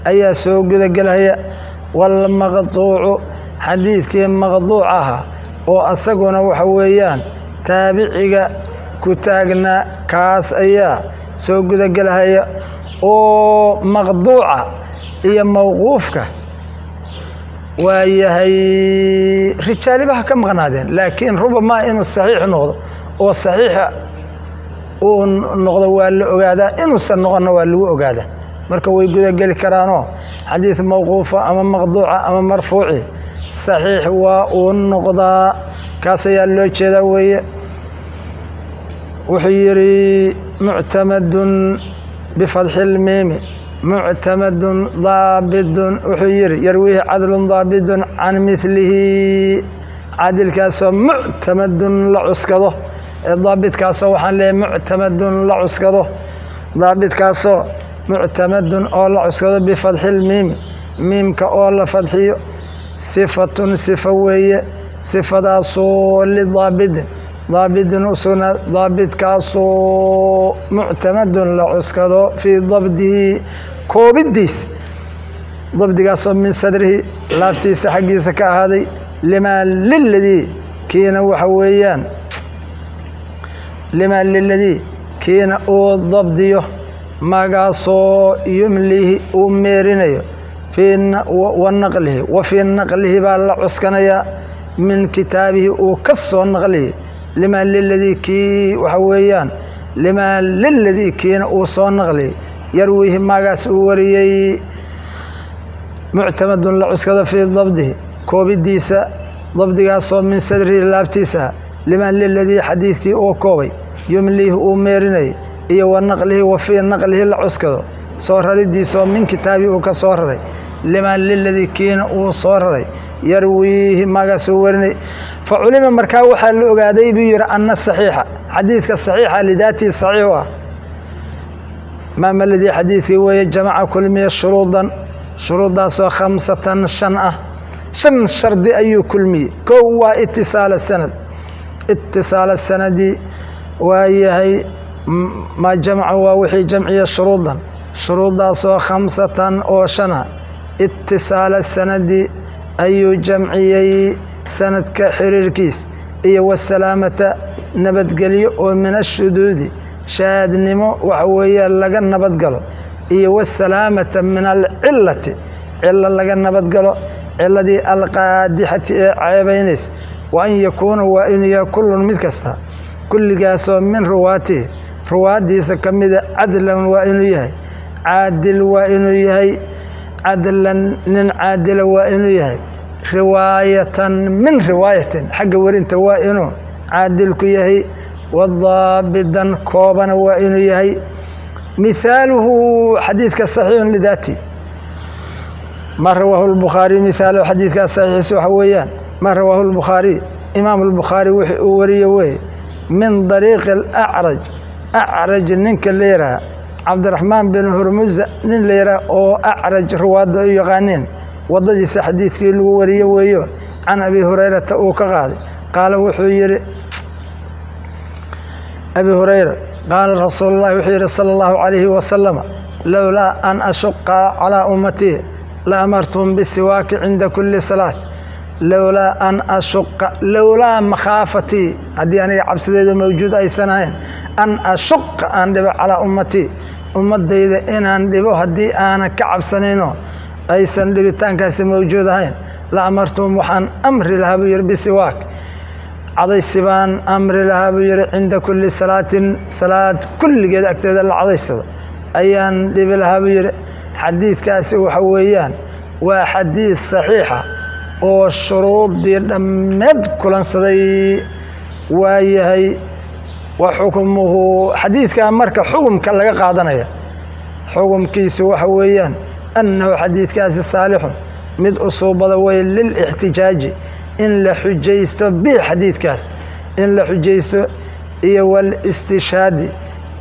أي سوق جلية والمقطوع حديث كي مقطوعها وأسقنا وحويان تابعي كتاجنا كاس أيا سوق جلية ومقطوعة هي موقوفك وهي رجالي بها كم غنادين لكن ربما إنه الصحيح نقض والصحيح ونقض والأجادة إنه سنقض والأجادة مركو يقول قال كرانو حديث موقوفة أما مقطوعة أما مرفوعي صحيح والنقض كاسيا اللي كذا وحيري معتمد بفتح الميم معتمد ضابط وحير يرويه عدل ضابط عن مثله عدل كاسو معتمد لعسكده الضابط كاسو وحن له معتمد لعسكده ضابط كاسو معتمد أو لعسكده بفتح الميم ميم كأول فتحي صفة صفوية صفة صول للضابط ضابط وسنة ضابط كاسو معتمد لعسكده في ضبطه كوبديس ضبط كاسو من صدره لافتيس حقيس كهذه لما للذي كينا وحويان لما للذي كينا او ضبطيه ما قاسو يمليه وميرينيه في ونقله وفي نقله بالعسكنيا من كتابه وكسو نقله لما للذي كي وحويان لما للذي كين وصون نغلي يرويه ما قاس وريي معتمد لعسكده في ضبطه كوبديسا ضبط قاسو من صدره لابتيسا لما للذي حديثك او كوبي يمليه وميريني iyo ونقله وفي نقله لعسكده صوررديسو من كتابه وكصورري لما للذي كين وصورري يرويه ما قاس ورني فعلم مركا وحا لوغاداي بير ان الصحيح حديثك الصحيح لذاته صحيح ما الذي حديثي ويجمع كل من شروطا سو 5 شن شرط اي كل مي كو اتصال اتصال السند وهي ما جمع وحي جمعيه شروطا سو 5 او شنه اتصال السند أي جمعية سند كحرير كيس إيه والسلامة نبت قلي ومن الشدود شاد نمو وحوية لغا نبت قلو إيه والسلامة من العلة إلا لغا نبت قلو إلا دي القادحة عيبينيس وأن يكون وإن يكون متكستا كل قاسو من رواته رواتي سكمد عدلا وإن يهي عادل وإن يهي عدلا من عادل وإنه يهي رواية من رواية حق ورنت وإنه عادل كيهي wadaabidan koobana waa inuu yahay mihaaluhu xadiidka saxiixun lidaati ma rawaahu lbukhaariy mihaaluhu xadiidkaa saxiixiisa waxa weeyaan ma rawaahu lbukhaariy imaam albukhaari wixii uu wariye wey min dariiqi alacraj acraj ninka la yidhaha cabdiraxmaan bin hurmuza nin la yidhaha oo acraj ruwaadda u yaqaaneen waddadiisa xadiidkii lagu wariye weeyo can abi hurayrata uu ka qaaday qaala wuxuu yidhi abi hurayra qaala rasuulullahi wuxuu yidhi sala allahu calayhi wasalama lowlaa an ashuqa calaa ummatii la amartuhum bisiwaaki cinda kulli salaat lowlaa an ashuqa lowlaa makhaafatii haddii aniga cabsideedu mawjuud aysan ahayn an ashuqa aan dhibo calaa ummatii ummaddayda inaan dhibo haddii aanan ka cabsanayno aysan dhibitaankaasi mawjuud ahayn la amartuhum waxaan amri lahaa buu yidhi bisiwaak cadaysi baan amri lahaa buu yidhi cinda kulli salaatin salaad kulligeed agteeda la cadaysado ayaan dhibi lahaa buu yidhi xadiidkaasi waxa weeyaan waa xadiid saxiixa oo shuruuddii dhammeed kulansaday waa yahay wa xukmuhu xadiidkaa marka xukumka laga qaadanaya xukumkiisu waxa weeyaan annahu xadiidkaasi saalixun mid usuubada way lilixtijaaji in la xujaysto bihi xadiidkaas in la xujaysto iyo walistishaadi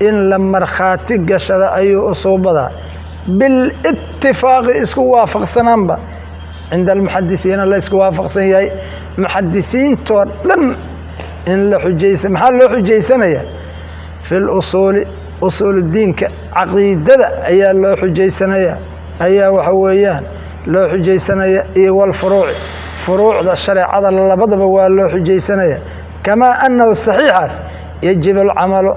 in la markhaati gashada ayuu usuubadaa bilitifaaqi isku waafaqsanaanba cinda almuxadisiina la isku waafaqsan yahay muxadisiintoo dhan in la xujaysa maxaa loo xujaysanaya fi lusuuli usuuludiinka caqiidada ayaa loo xujaysanaya ayaa waxa weeyaan loo xujaysanaya iyo walfuruuci furuucda shareecada labadaba waa loo xujaysanaya kamaa annahu saxiixaas yajibu alcamalu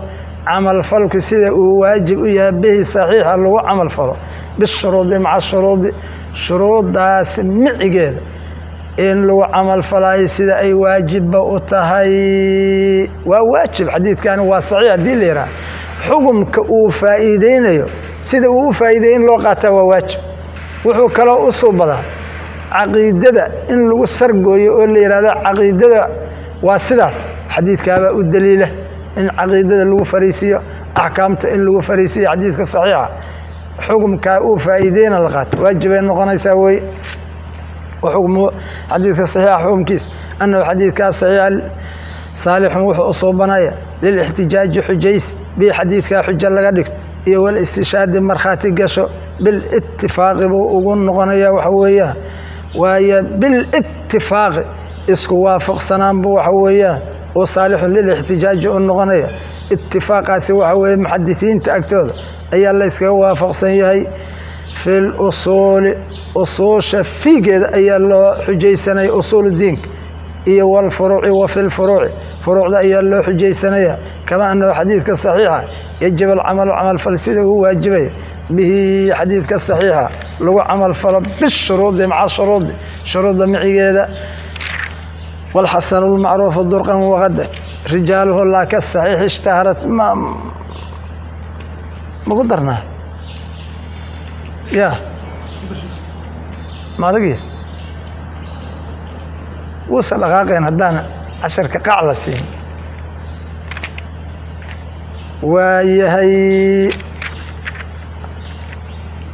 camal falku sida uu waajib u yahay bihi saxiixa lagu camal falo bishuruudi maca shuruudi shuruuddaas micigeeda in lagu camal falaayo sida ay waajibba u tahay waa waajib xadiidkani waa saxiix haddii la yidhaha xukumka uu faa'iideynayo sida uu u faa'iideey in loo qaataa waa waajib wuxuu kaloo u suubadaa caqiidada in lagu sargooyo oo la yidhahdo caqiidada waa sidaas xadiidkaabaa u daliila in caqiidada lagu fariisiyo axkaamta in lagu fariisiyo xadiidka saxiixa xukumkaa uu faa'iideyna la qaato waajibay noqonaysaa wey waxukmu xadiidka saxiixa xukumkiisa annahu xadiidkaa saxiixa saalixun wuxuu u suubanaya lilixtijaaji xujays bii xadiidkaa xujo laga dhigto iyo walistishaadi markhaati gasho bilitifaaqi buu ugu noqonaya waxa weeyaan waayo bilitifaaqi isku waafaqsanaan buu waxa weeyaan oo saalixun lilixtijaaji u noqonaya itifaaqaasi waxa weeye muxadisiinta agtooda ayaa la yskaga waafaqsan yahay fi lusuuli usuusha fiigeeda ayaa loo xujaysanaya usuulu diinka iyo walfuruuci wa fi lfuruuci furuucda ayaa loo xujaysanaya kama annahu xadiidka saxiixa yajib alcamalu camalfal sida uu waajibayo bihi xadiidka saxiixa lagu camalfalo bishuruudi maca shuruudi shuruudda micigeeda والحسن المعروف درقا وغدا رجاله لا كالصحيح اشتهرت ما قدرنا يا ما دقي وصل غاقين هدانا 10 كقاع لسين ويهي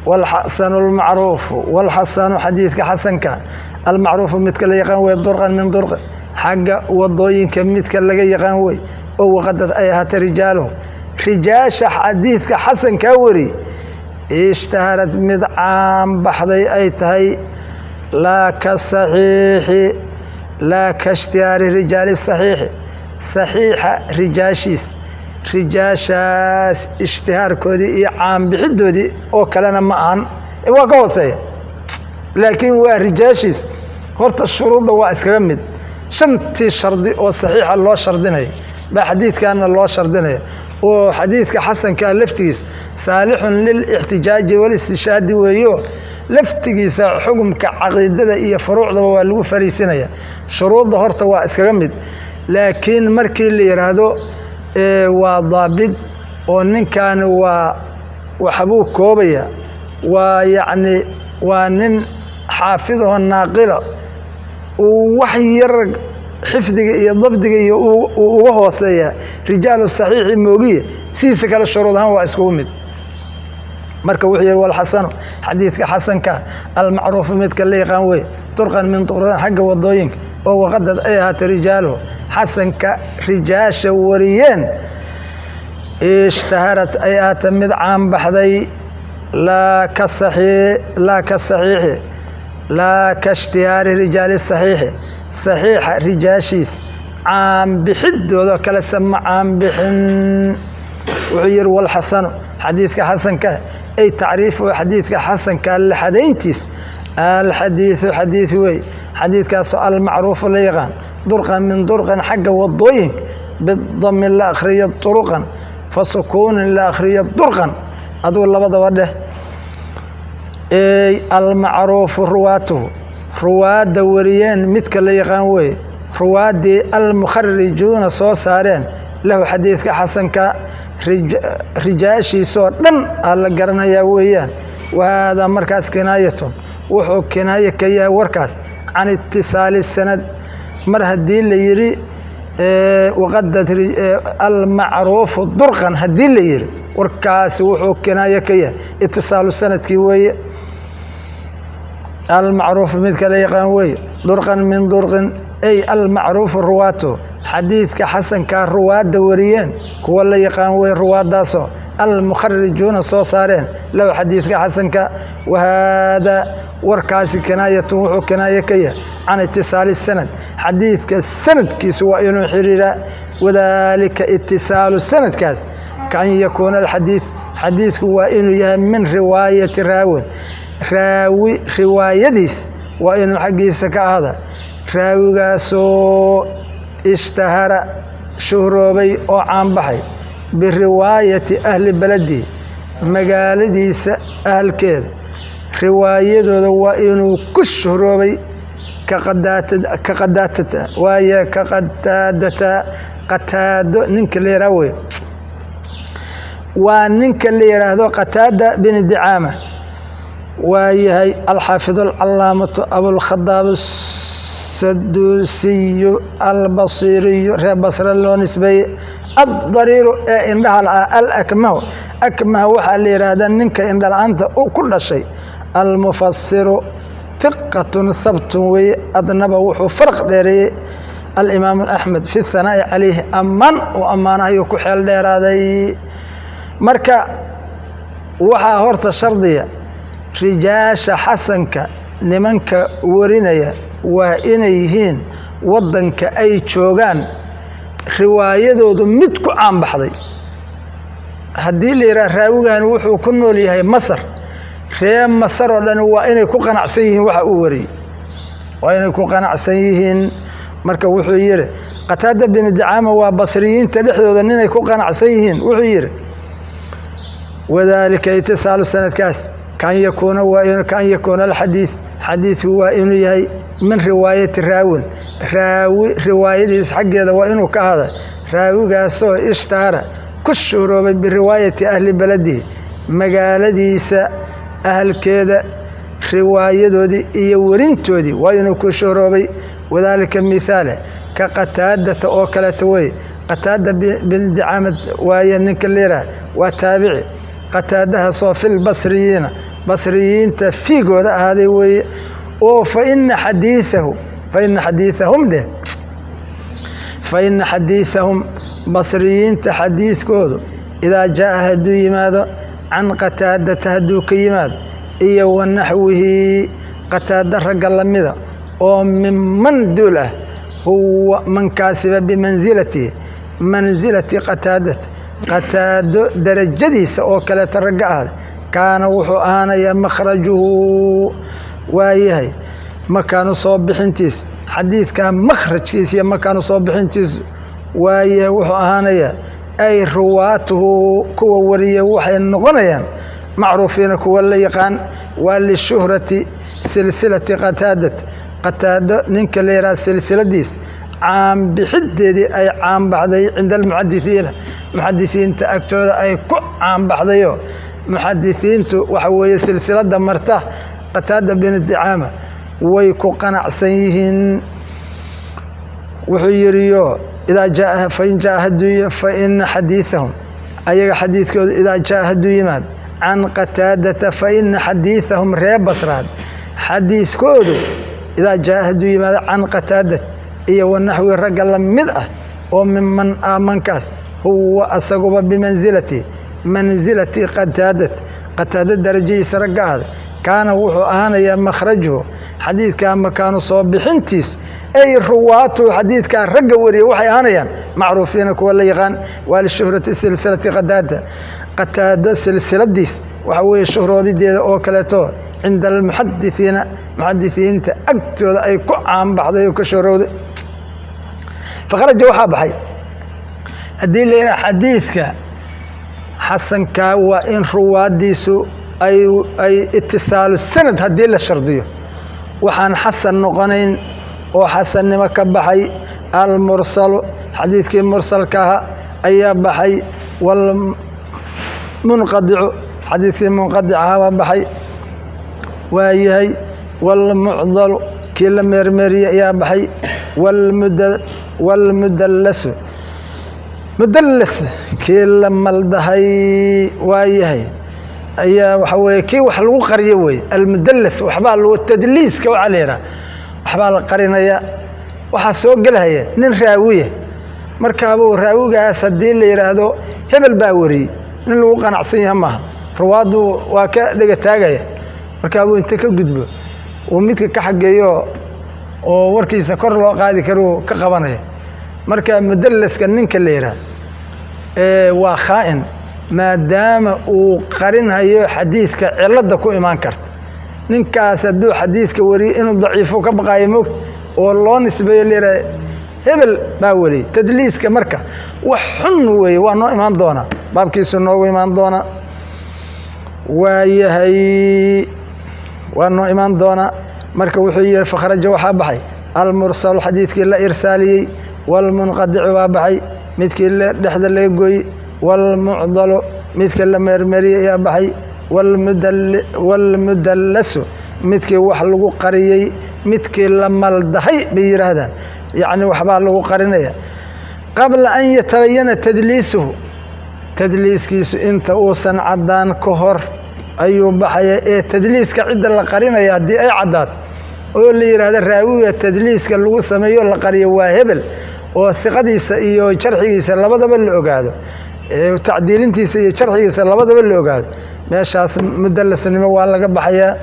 والحسن المعروف والحسن حديث كحسن كان المعروف متك لا يقان وي درقا من درق حق ودooyinka midka laga yaqaan way oo waqadad ay ahata rijaalo rijaasha xadiidka xasan ka wari ishtaharad mid caam baxday ay tahay la ka saxiixi la ka ishtihaari rijaali saxiixi saxiixa rijaashiis rijaashaas ishtihaarkoodii iyo caam bixidoodii oo kalena ma ahan waa ka hooseeya laakiin waa rijaashiis horta shuruudda waa iskaga mid shantii shardi oo saxiixa loo shardinayo baa xadiidkaana loo shardinayo oo xadiidka xasankaa laftigiisa saalixun lilixtijaaji walistishaadi weeyo laftigiisa xukumka caqiidada iyo furuucdaba waa lagu fariisinaya shuruudda horta waa iskaga mid laakiin markii la yidhaahdo waa daabid oo ninkan waa waxbuu koobaya waa yacni waa nin xaafidahoo naaqila uu wax yar xifdiga iyo dabdiga iyo uga hooseeya rijaalu saxiixi moogiye sidiisa kale shuruud ahaan waa iskugu mid marka wuxuu yidhi walxasanu xadiidka xasanka almacruufu midka la yaqaan wey turqan min tuqran xagga wadooyinka oo waqadad ay ahaatay rijaaluhu xasanka rijaasha wariyeen ishtaharat ay ahaatay mid caan baxday laa ka saxiixi laa ka ishtihaari rijaali saxiixi saxiixa rijaashiis caan bixidooda kale sama caan bixin wuxuu yidhi walxasanu xadiidka xasanka ay tacriifu xadiidka xasanka laxadayntiis alxadiidu xadiid wey xadiidkaasoo almacruufu la yaqaan durqan min durqan xagga wadooyinka bidami la akhriyo turuqan fasukuunin la akhriyo durqan aduu labadaba dheh almacruufu ruwaatuhu ruwaadda wariyeen midka la yaqaan wey ruwaaddii almukharijuuna soo saareen lahu xadiidka xasanka rijaashiisoo dhan aa la garanayaa weeyaan wahaadaa markaas kinaayatun wuxuu kinaaye ka yahay warkaas can itisaali sanad mar haddii la yidhi waqadad almacruufu durqan haddii la yidhi warkaasi wuxuu kinaaye ka yahay itisaalu sanadkii weeye almacruufu midka la yaqaan weeye durqan min durqin ay almacruufu ruwaatu xadiidka xasankaa ruwaadda wariyeen kuwa la yaqaan wey ruwaaddaasoo almukharijuuna soo saareen lahu xadiidka xasanka wahaadaa warkaasi kinaayatun wuxuu kinaaye ka yahay can itisaali sanad xadiidka sanadkiisu waa inuu xiriiraa wadaalika itisaalu sanadkaas kaan yakuuna alxadiid xadiidku waa inuu yahay min riwaayati raawin raawi riwaayadiis waa inuu xaggiisa ka ahda raawigaasoo ishtahara shuhroobay oo caanbaxay biriwaayati ahli beledi magaaladiisa ahalkeeda riwaayadooda waa inuu ku shuhroobay ka qadaadata waaye ka qataadata qataado ninka la yidhaha wey waa ninka la yidhaahdo qataada bini dicaama waa yahay alxaafidu alcalaamatu abulkhadaab saduusiyu albasiiriyu reer basre loo nisbeeyey addariiru ee indhaha la-ah alakmahu akmaha waxaa la yidhaahdaa ninka indhala-aanta ku dhashay almufasiru hiqatun habtun weeye adnaba wuxuu farq dheereeyey alimaamu axmed fi hanaa'i calayhi ammaan uu ammaanahayuu ku xeel dheeraaday marka waxaa horta shardiya rijaasha xasanka nimanka warinaya waa inay yihiin waddanka ay joogaan riwaayadoodu mid ku caanbaxday haddii la yidhaha raawigan wuxuu ku nool yahay masar ree masar oo dhan waa inay ku qanacsan yihiin waxa uu wariyey waa inay ku qanacsan yihiin marka wuxuu yidhi qataada bini dicaama waa basriyiinta dhexdooda ninay ku qanacsan yihiin wuxuu yidhi wadaalika itisaalu sanadkaas kan yakuuna alxadiid xadiidku waa inuu yahay min riwaayati raawin raawi riwaayadiis xaggeeda waa inuu ka hada raawigaasoo ishtahara ku shuhroobay biriwaayati ahli beledihi magaaladiisa ahalkeeda riwaayadoodii iyo werintoodii waa inuu ku shuhroobay wadaalika mithaale ka qataadata oo kaleeta wey qataada bini dicaamad waaye ninka leeraha waa taabici qataadahaasoo fil basriyiina basriyiinta fiigooda ahaaday weeye oo faina xadiiثahum basriyiinta xadiiskoodu idaa jaaءa hadduu yimaado can qataadata hadduu ka yimaado iyo wanaxwihi qataada ragga lamida oo minman duul ah huwa mankaasiba bimansilati qataadata qataado darajadiisa oo kaleeta ragga ahda kaana wuxuu ahaanayaa makhrajuhu waayahay makaanu soo bixintiis xadiidka makhrajkiisa iyo makaanu soo bixintiisu waayahay wuxuu ahaanayaa ay ruwaatuhu kuwa wariya waxay noqonayaan macruufiina kuwa la yaqaan waa lishuhrati silsilati qataado ninka la yidhaha silsiladiis caanbixideedii ay caanbaxday cinda almuxadisiina muxadisiinta agtooda ay ku caanbaxdayo muxadisiintu waxa weeye silsilada marta qataada bini dicaama way ku qanacsan yihiin وحيريو إذا جاء فإن جاء هدوي فإن حديثهم أي حديث إذا جاء هدوي ماد عن قتادة فإن حديثهم ريب بصراد حديث كودو إذا جاء هدوي ماد عن قتادة إيه والنحو الرجل مدأة ومن آمن كاس هو أسقب بمنزلتي منزلتي قتادة درجي سرقاد كان وحو أنا يا مخرجه حديث كان مكانه صوبحنتيس أي رواته حديث كان رجوري وحي أنا معروفين كل يغان والشهرة سلسلة قتادة سلسلة ديس وحوي الشهرة بدي أوكلته عند المحدثين تأكتوا أي كعام بعض يكشروا فخرج وحاب حي أدي لنا حديثك حسن كا وإن رواديسو أي اتصال السند هدي للشرطية وحان حسن نقنين وحسن مكبحي المرسل حديث كي مرسل كها أي بحي والمنقطع حديث كي منقطع بحي وهي والمعضل كي مرمري يا بحي والمدلس مدلس كي لما الدهي وايهي أي وحوي كي وحلو قريوي المدلس وحبال التدليس كو علينا وحبال قرينا يا وحسوق لها نين راويه مركابو راويغا سدي لي يراهدو هبل باوري نين لو قنعسن ما روادو واكا دغه تاغaya markaabuu inta ka gudbo oo midka ka xageeyo oo warkiisa kor loo qaadi karo ka qabanaya marka mudalliska ninka leeyahay waa khaa'in maadaama uu qarinayo xadiiska cilada ku iman karta ninkaas haduu xadiiska wari inuu daciifo ka baqayo moog oo loo nisbeeyo leeyahay hebel baa wari tadliiska marka wax xun weey waa noo iman doona baabkiisu noo iman doona waayahay وأنه إيمان دونا مركب وحير فخرج وحابحي المرسل حديث كلا إرسالي والمنقطع وابحي مثل كلا دحد اللي يقوي والمعضل مثل كلا مرمري يا بحي والمدلس مثل كلا وحلقو قريي مثل كلا مالدحي بيرهدان يعني وحبالقو قرينيا قبل أن يتبين تدليسه تدليس كيس انت اوسن عدان كهر أيوب بحياة تدليس كعدة القرينة يا دي أي عدات واللي هذا الراوي التدليس كاللو سميه القرية واهبل والثقة سئيه شرحي سلا بده بالأوجاد وتعديل انتي سئيه شرحي سلا بده بالأوجاد ماشي مدلس إنما والله بحياة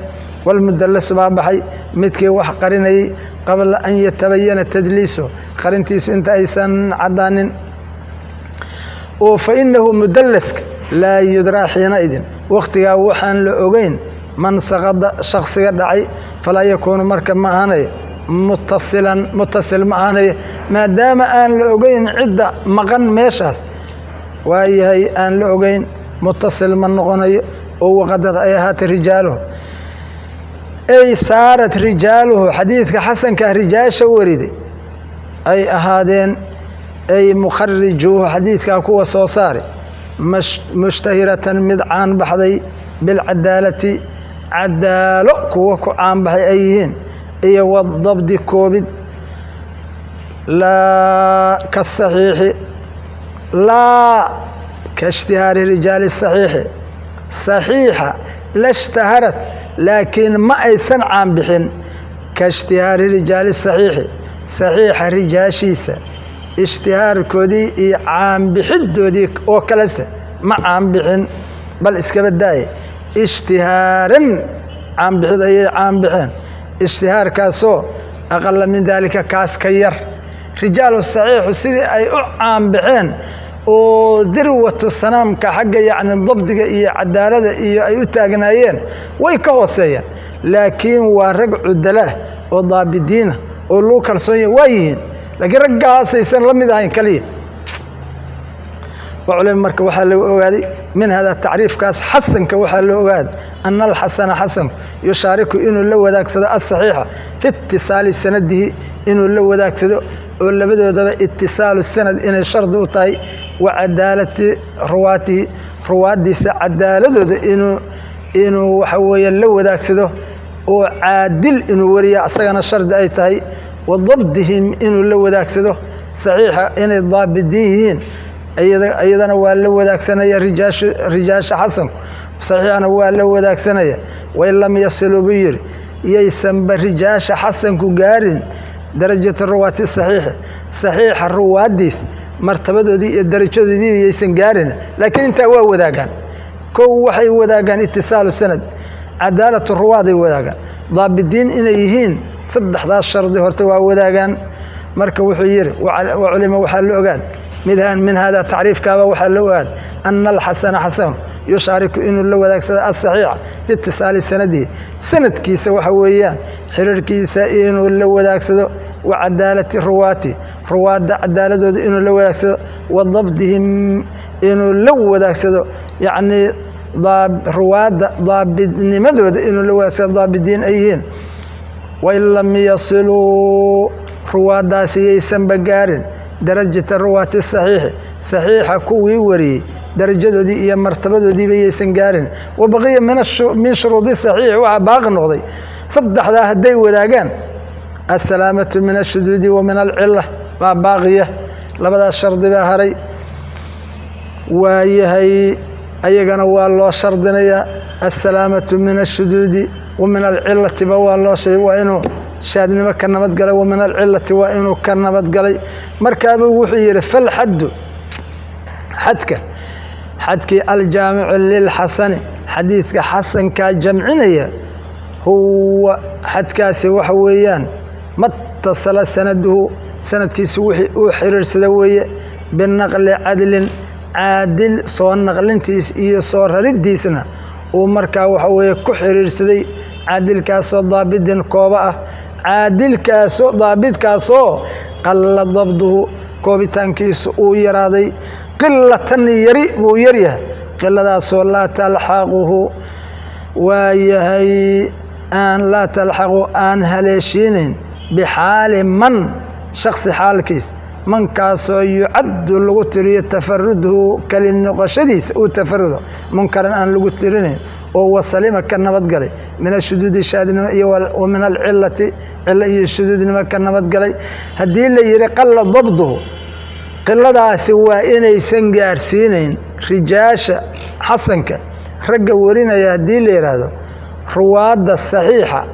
والمدلس ما بحي متك وح قرينة قبل أن يتبين التدليس قرنتيس انت أيسن عدان فإنه مدلس لا يدرى حينئذ وقتها وحان لأوغين من سقط شخص يدعي فلا يكون مركب معاني متصل معاني ما دام آن لأوغين عدة مغن ميشاس وهي آن لأوغين متصل من نغني وقدت أيهات رجاله أي صارت رجاله حديث حسن كرجال شوريدي أي أهادين أي مخرجوه حديث كاكو صوصاري مشتهرة مدعان بحضي بالعدالة عدالة كوكو عام بحي أيهين إيه والضبط كوبد لا كالصحيح لا كاشتهار رجال الصحيح صحيحة لا اشتهرت لكن ما أيسن عام بحن كاشتهار رجال الصحيح صحيح رجال شيسة اشتهار كودي عام بحدو ديك وكلسة ما عام بحن بل اسكبت داي اشتهارا عام بحد اي عام بحن اشتهار كاسو اقل من ذلك كاس كير رجال الصحيح سيدي اي عام بحن وذروة السنام كحق يعني الضبط اي عدالة اي اتاقنايين ويكوصيين لكن ورقع الدلاه وضابدين ولو كالسوية ويهين لكن رجع سيسن لم يدعين كليه وعلم مركب وحل أوغادي من هذا التعريف كاس حسن كوحل أوغاد أن الحسن حسن يشارك إنه لو ذاك صدق الصحيحة في اتصال سنده إنه لو ذاك صدق ولا بدو ده اتصال السند إن الشرط أطاي وعدالة رواته رواد عدالة إنه حوي لو ذاك صدق وعادل إنه وريا أصلا الشرط أي تاي وضبطهم إنه لو ذاك سدو صحيحة إن الضابطين أيضا هو لو ذاك سنة رجاش حسن صحيح أنا هو لو ذاك سنة وإن لم يصلوا بير يسمى برجاش حسن كجارين درجة الرواة الصحيحة صحيح الرواة ديس مرتبة دي الدرجة دي يسن جارين لكن أنت هو ذاكان كو وحي وذاكان اتصال السند عدالة الرواة دي وذاكان ضابطين إن يهين صدح ذا الشرط هرتوا وذاكان مركب وحير وعلم وحل أوقات من هذا تعريف كابا وحل أوقات أن الحسن حسن يشارك إنه لو ذاك الصحيح في اتصال السندي سند كيسة وحويان حرر كيسة إنه لو ذاك وعدالة الرواتي رواد عدالة إنه لو ذاك وضبطهم إنه لو ذاك يعني رواد ضابط نمدود إنه لو ذاك ضابطين أيهن وإن لم يصلوا رواد سيسن بقارن درجة الرواة الصحيح صحيحة كوي وري درجة دي هي مرتبة دي بيسن قارن وبقية من شروط الصحيح وعباق نقضي صدح ذا هدي وذاقان السلامة من الشدود ومن العلة باقية لبدا الشرط باهري وهي أيقان الله شرطنا السلامة من الشدود ومن العلة بوا الله شيء وإنه شادني ما كان نبت قلي ومن العلة وإنه كان نبت قلي مركب وحير فالحد حدك الجامع للحسن حديث حسن كجمعنية هو حدكاسي وحويان ما اتصل سنده سند كيسوحي وحرر سدوية بالنقل عادل صور نقلنتيس إيه صور هرديسنا ومركا وحوية كحرر سدي عادل كاسو ضابط كوبا عادل كاسو ضابط كاسو قل ضبطه كوبيتان كيس ويرادي قلة يري ويريه قلة لا تلحقه ويهي أن لا تلحقه أن هليشين بحال من شخص حال كيس من كاسو يعد لغتري تفرده كالنقشديس أو تفرده منكر أن لغترين وهو سليم كان نبت قلي من الشدود الشادن ومن العلة علة الشدود ما كان نبت قلي هدي اللي يرقل ضبطه قلدا سوى إني سنجار سينين رجاشة حسنك رجع ورينا يهدي لي هذا رواد الصحيحة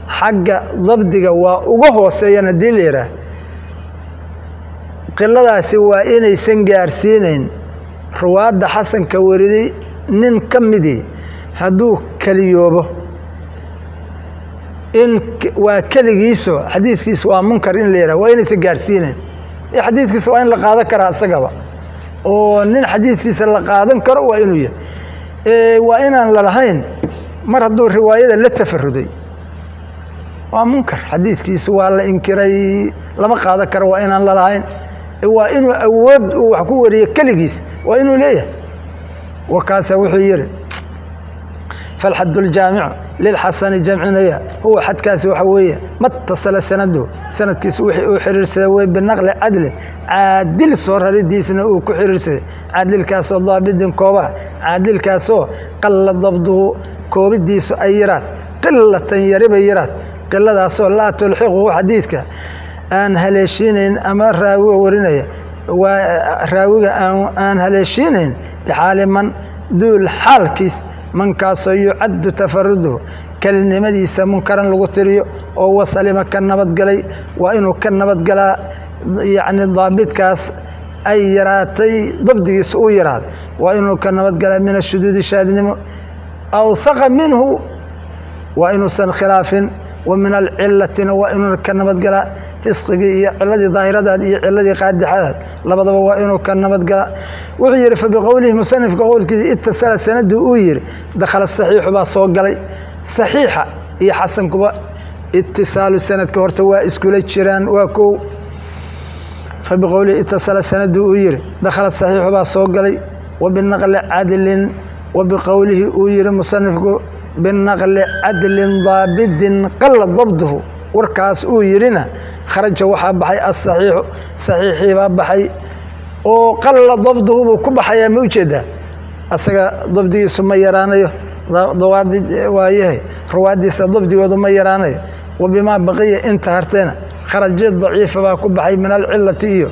حق ضبطك وجهه سينا ديليره قلدا سوى إني سنجار سينين رواد حسنك وريدي نن كمدي هدو كليوبه إن وكليسو حديث كيسوا منكر إن ليره وين سنجار سينين حديث كيسوا إن لقاده كره السجبة ونن حديث كيس لقادن كره وإنويه وإن للهين مر هدو الرواية اللي تفردي ومنكر حديث كيسوا الله إنكري لما قاده كره وإن للهين وإنه أود وحكوري كلجيس وإنه ليه وكاس وحير فالحد الجامع للحسن جمعنا هو حد كاس وحوية ما اتصل سنده سند كيس وحرر سوي بالنقل عادل صور هرديسنا وكحرر سوي عادل كاس الله بدن كوبا عادل كاسو قل ضبطه كوبد ديس أيرات قلة يربيرات قلة داسو لا تلحقه حديثك أن هلشينين أما راوي ورنايا وراوي أن هلشينين بحال من دول حال كيس من كاسو يعد تفرده كلمة ديس منكرا لغتريو أو سليم كان نبت قلي وإنه كان نبت قلا يعني ضابط كاس أيراتي ضبطي سويرات وإنه كان نبت قلا من الشدود الشادن أوثق منه وإنه سن خلاف ومن العلة وإنه كان نبت قلا فسقي الذي ظاهرة الذي قاعد حدث لبضوا وإنه كان نبت قلا وعير فبقوله مصنف قول كذا اتصل سند وير دخل الصحيح بصوق قلي صحيحة هي حسن كبا اتصال السند كورتوا اسكوليت شيران وكو فبقوله اتصل السند وير دخل الصحيح بصوق قلي وبالنقل عدل وبقوله وير مصنف بالنقل عدل ضابط قل ضبطه وركاس يرنا خرج وحا بحي الصحيح صحيحي بحي وقل ضبطه وكبحيا موجده أسقى ضبطي ثم يرانيه ضوابط وايه روادي ضبطي وضم يرانيه وبما بقي انتهرتنا kharajyad daciifa baa ku baxay min alcilati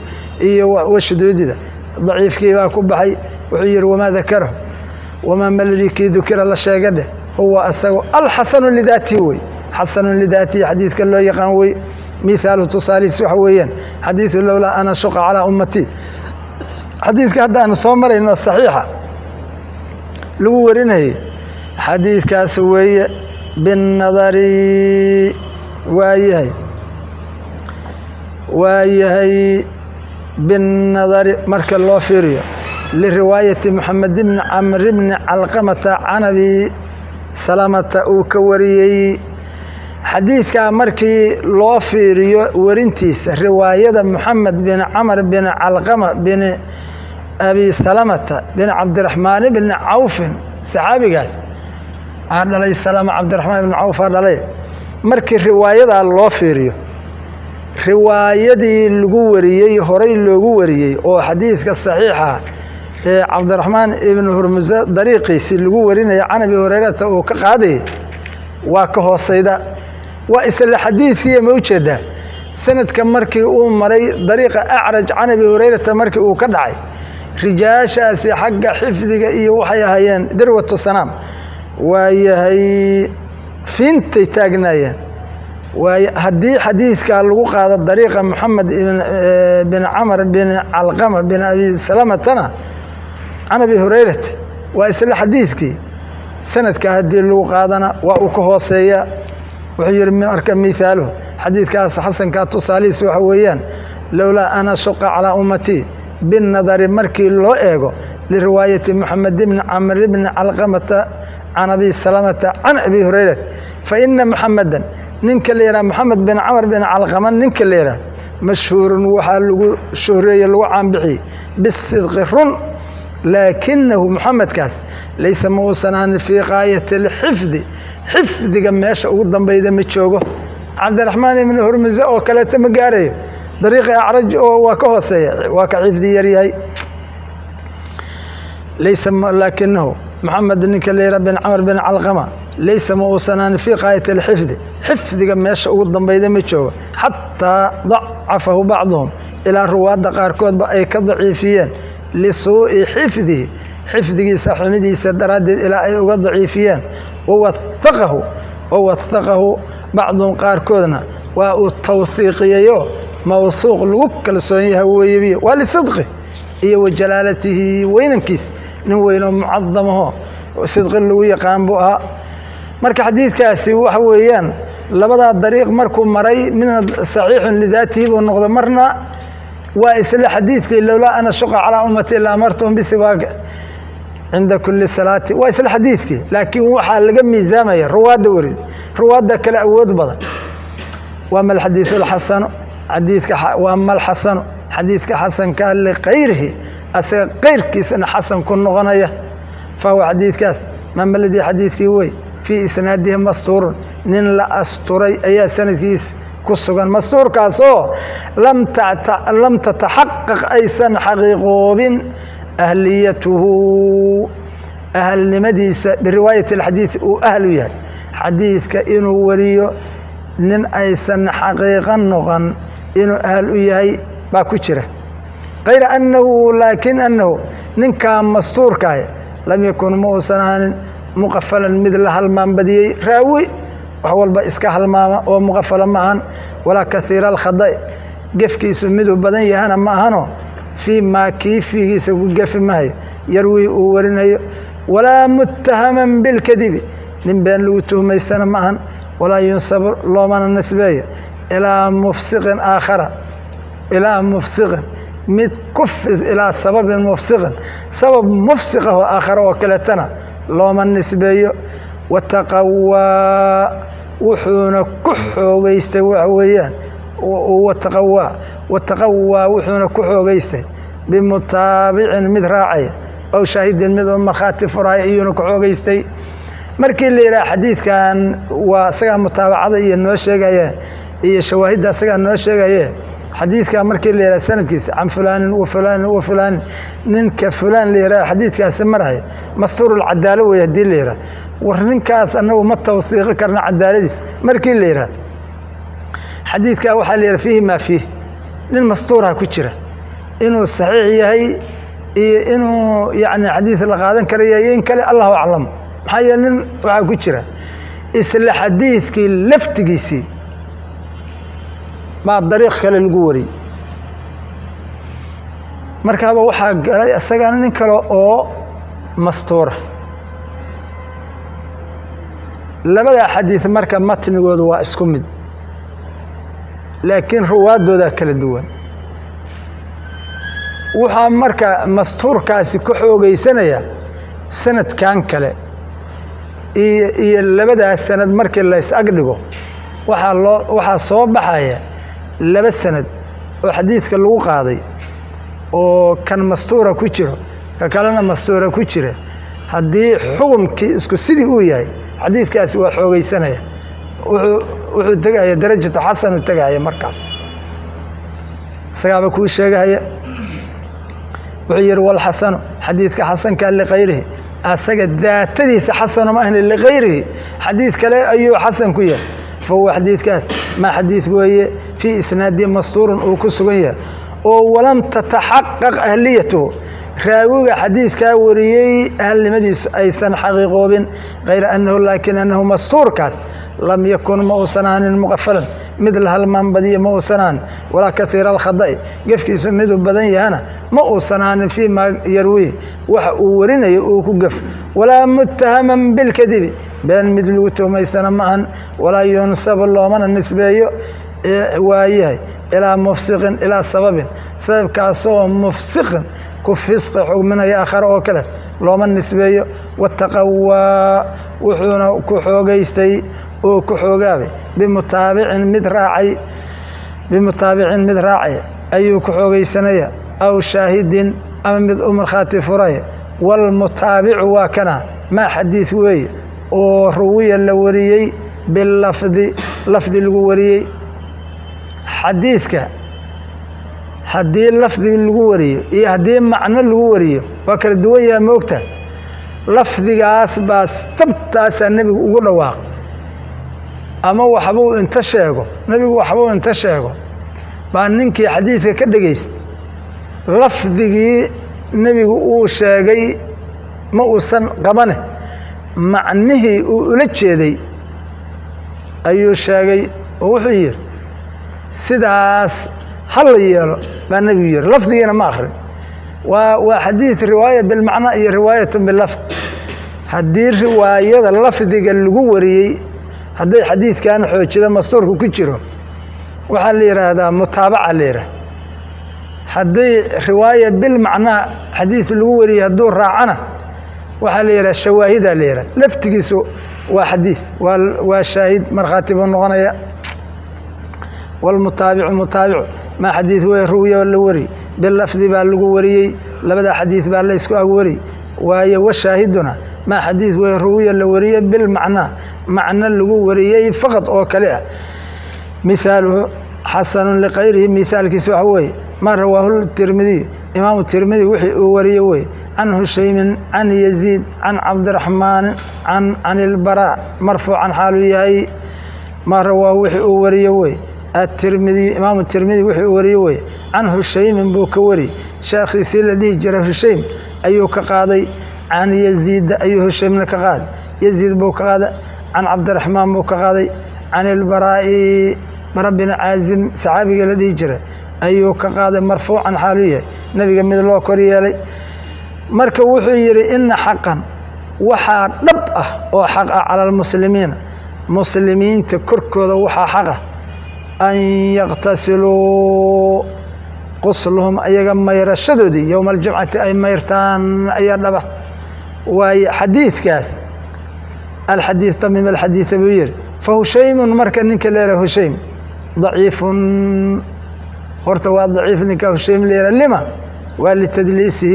iyo washuduudida daciifkii baa ku baxay wuxuu yidhi wamaa dakarahu wamaa maladii kii dukira la sheega dheh huwa asago alxasanu lidaatihi wey xasanu lidaatihi xadiidka loo yaqaan wey mithaalu tusaalihiis waxa weeyaan xadiidu lowlaa ana shuqa calaa ummatii xadiidka haddaanu soo marayno saxiixa lagu warinayay xadiidkaas weeye binnadari waayahay binnadari marka loo fiiriyo liriwaayati moxamed bni camr bni calqamata can abi salamata uu ka wariyey xadiidkaa markii loo fiiriyo warintiisa riwaayada moxamed bin camr bin calqama bin abi salamata bin cabdiraxmaan bni cawfin saxaabigaas aa dhalay salama cabdiraxmaan ibni cawf aa dhalay markii riwaayadaa loo fiiriyo riwaayadii lagu wariyey horay loogu wariyey oo xadiidka saxiixa ee cabdiraxmaan ibnu hurmuse dariiqiisii lagu warinaya can abi hurayrata uu ka qaadayay waa ka hoosayda waa isla xadiidkiiya ma ujeedaa sanadka markii uu maray dariiqa acraj can abi hurayrata markii uu ka dhacay rijaashaasi xagga xifdiga iyo waxay ahaayeen darwatu sanaam waayahay fiintay taagnaayeen waay haddii xadiidkaa lagu qaado dariiqa moxamed bin camr bin calqama bin abi salamatana can abi hurayrata waa isla xadiidkii sanadkaa haddii lagu qaadana waa uu ka hooseeya wuxuu yidhi marka mithaaluhu xadiidkaas xasankaa tusaalihiis waxa weeyaan lowlaa ana shuqa calaa ummatii binnadari markii loo eego liriwaayati moxamed bni camr bni calqamata can abi salamata can abi hurayrata faina moxamedan ninka la yidhaha moxamed bin camr bin calqama ninka la yidhaha mashhuurun waxaa lagu shuhreeye lagu caanbixiyey bisidqi run laakinahu moxamedkaas laysa ma uusan ahanin fii qaayati alxifdi xifdiga meesha ugu dambayda ma joogo cabdiraxmaan ibni hurmuse oo kaleeta ma gaarayo dariiqi acraj oo waa ka hooseeya waa ka xifdi yaryahay laakinahu moxamed ninka la yidhaha bin camr bin calqama laysa ma uusan ahanin fii qaayati alxifdi xifdiga meesha ugu dambayda ma joogo xataa dacafahu bacduhum ilaa ruwaadda qaarkoodba ay ka daciifiyeen lisuu'i xifdihi xifdigiisa xumidiisa daraaddeed ilaa ay uga daciifiyeen wawahaqahu bacduhum qaarkoodna waa uu tawhiiqiyeyo mawhuuq lagu kalsoon yahay weeyebiye waa lisidqi iyo wajalaalatihi weynankiis nin weynoo mucadamaho sidqi lagu yaqaan buu ahaa marka xadiidkaasi waxa weeyaan labadaa dariiq markuu maray midna saxiixun lidaatihi buu noqdo marna waa isla xadiidkii lowlaa ana shuqa calaa ummati la amartuhum bisiwaak cinda kuli salaati waa isla xadiidkii laakiin waxaa laga miisaamaya ruwaadda warid ruwaadda kale awood badan waa ma alxadiidu alxasanu waa ma alxasanu xadiidka xasankaa likayrihi asaga kayrkiisana xasan ku noqonaya fahuwa xadiidkaas maamaladii xadiidkii wey fii isnaadihi mastuurun nin la asturay ayaa sanadkiisa ku sugan mastuurkaasoo lam tataxaqaq aysan xaqiiqoobin ahliyatuhu ahalnimadiisa biriwaayati alxadiid uu ahlu yahay xadiidka inuu wariyo nin aysan xaqiiqan noqon inuu ahal u yahay baa ku jira kayra annahu laakin annahu ninkaa mastuurkaah lam yakun ma uusan ahanin muqafalan mid la halmaan badiyey raawi wax walba iska halmaama oo muqafala ma ahan walaa kaiira alkhada'i gefkiisu miduu badan yahana ma ahano fii maa kii fiigiisa ku gefi mahayo yarwii uu warinayo walaa muttahaman bilkadibi nin been lagu tuhmaystana ma ahan walaa yunsabu loomana nisbeeyo ilaa mufsiqin aakhara ilaa mufsiqin mid kufis ilaa sababin mufsiqin sabab mufsiqah oo aakhara oo kaletana looma nisbeeyo wataqawaa wuxuuna ku xoogeystay waxa weeyaan wataqawaa wuxuuna ku xoogeystay bimutaabicin mid raacaya ow shaahidin mid markhaati furaaya iyuuna ku xoogeystay markii la yidhaha xadiidkan waa asagaa mutaabacada iyo noo sheegaye iyo shawaahidda asagaa noo sheegaye xadiidka markii la yidhaha sanadkiisa can fulaanin wa fulaanin wa fulaanin ninka fulaan la yidhaha xadiidkaasi marahayo mastuurulcadaalo wey haddii la yidhaha war ninkaas annagu ma tawsiiqi karna cadaaladiis markii la yidhaha xadiidkaa waxaa la yidhaha fiihi maa fiih nin mastuurha ku jira inuu saxiix yahay iyo inuu yacni xadiid la qaadan karaya iyo in kale allahu aclam maxaa yeele nin waxaa ku jira isla xadiidkii laftigiisii baa dariiq kale lagu wariyey markaaba waxaa galay isagana nin kale oo mastuura labada xadiid marka matnigoodu waa isku mid laakiin ruwaadoodaa kala duwan waxaa marka mastuurkaasi ku xoogaysanaya sanadkan kale iyo labadaas sanad markii la is agdhigo waxaa soo baxaya laba sanad oo xadiidka lagu qaaday oo kan mastuura ku jiro ka kalena mastuura ku jira haddii xukumkii isku sidii uu yahay xadiidkaasi waa xoogaysanaya wuxuu tegaya darajatu xasanu tegaya markaas isagaaba kuu sheegahaya wuxuu yidhi walxasanu xadiidka xasanka likayrihi asaga daatadiisa xasano ma ahna likayrihi xadiid kale ayuu xasan ku yahay fahuwa xadiidkaas maa xadiid weeye fii isnaadi mastuurun uu ku sugan yahay oo walam tataxaqaq ahliyatuhu raawiga xadiidkaa wariyey ahalnimadiisu aysan xaqiiqoobin kayra annahu laakin annahu mastuurkaas lam yakun ma uusan aanin muqafalan mid la halmaan badiya ma uusan aanin walaa kaiira alkhada'i gefkiisu miduu badan yahana ma uusan aanin fii maa yarwiih waxa uu warinayo uu ku gef walaa muttahaman bilkadibi been mid lagu tuhmaysana ma ahan walaa yunsabu loomana nisbeeyo waayahay ilaa mufsiqin ilaa sababin sababkaasoo mufsiqin ku fisqi xugminaya aakhare oo kale looma nisbeeyo wataqawaa wuxuuna ku xoogaystay oo ku xoogaabay bimutaabicin mid raacay ayuu ku xoogaysanaya aw shaahidin ama mid u markhaati furaya walmutaabicu waa kana maa xadiid weeye oo ruwiya la wariyey bilafdi lafdi lagu wariyey xadiidka haddii lafdi lagu wariyo iyo haddii macno lagu wariyo waa kala duwan yaha moogta lafdigaas baa tabtaasaa nebigu ugu dhawaaq ama waxbuu inta sheego nebigu waxbuu inta sheego baa ninkii xadiidka ka dhegaysta lafdigii nebigu uu sheegay ma uusan qabane macnihii uu ula jeeday ayuu sheegay oo wuxuu yidhi sidaas ha la yeelo baa nebigu yidhi lafdigiina ma akrin waa xadiid riwaaya bilmacna iyo riwaayatu bilafd haddii riwaayada lafdiga lagu wariyey hadday xadiidkan xoojida mastuurka ku jiro waxaa la yidhaahdaa mutaabaca la yidhaah hadday riwaaya bilmacnaa xadiid lagu wariyey hadduu raacana waxaa la yidhaha shawaahidaa la yidhaha laftigiisu waa xadiid waa shaahid markhaati buu noqonaya walmutaabicu mutaabicu maa xadiid wey ruwiya la wari bilafdi baa lagu wariyey labada xadiid baa la isku ag wari waaye washaahiduna maa xadiid wey ruwiya la wariyey bilmacnaa macno lagu wariyey faqad oo kale ah mihaaluhu xasanun likayrihi mihaalkiisa waxa weeye maa rawaahu tirmidiy imaamu tirmidi wixii uu wariyey wey can hushaymin can yaziid can cabdiraxmaan can ilbaraa marfuucan xaaluu yahay maa rawaahu wixii uu wariyey wey الترمذي إمام الترمذي وحي وريوي عن هشيم بوكوري شيخ la dhihi jiray هشيم أيو كقاضي عن يزيد أيو هشيم كقاضي يزيد بوكقاضي عن عبد الرحمن بوكقاضي عن البراء مربنا عازم صحابي la dhihi jiray أيو كقاضي مرفوعا حاليا نبي قمد الله كوريالي marka wuxuu yiri in xaqan waxa dhab ah oo xaq ah على المسلمين muslimiinta korkooda waxa xaq ah أن يغتسلوا قصلهم أيها ميرشدودي يوم الجمعة أي ميرتان أي ربا وحديث كاس الحديث تميم الحديث بوير فهشيم مركا نك ليرة هشيم ضعيف ورتوا ضعيف نك هشيم ليرة لما ولتدليسه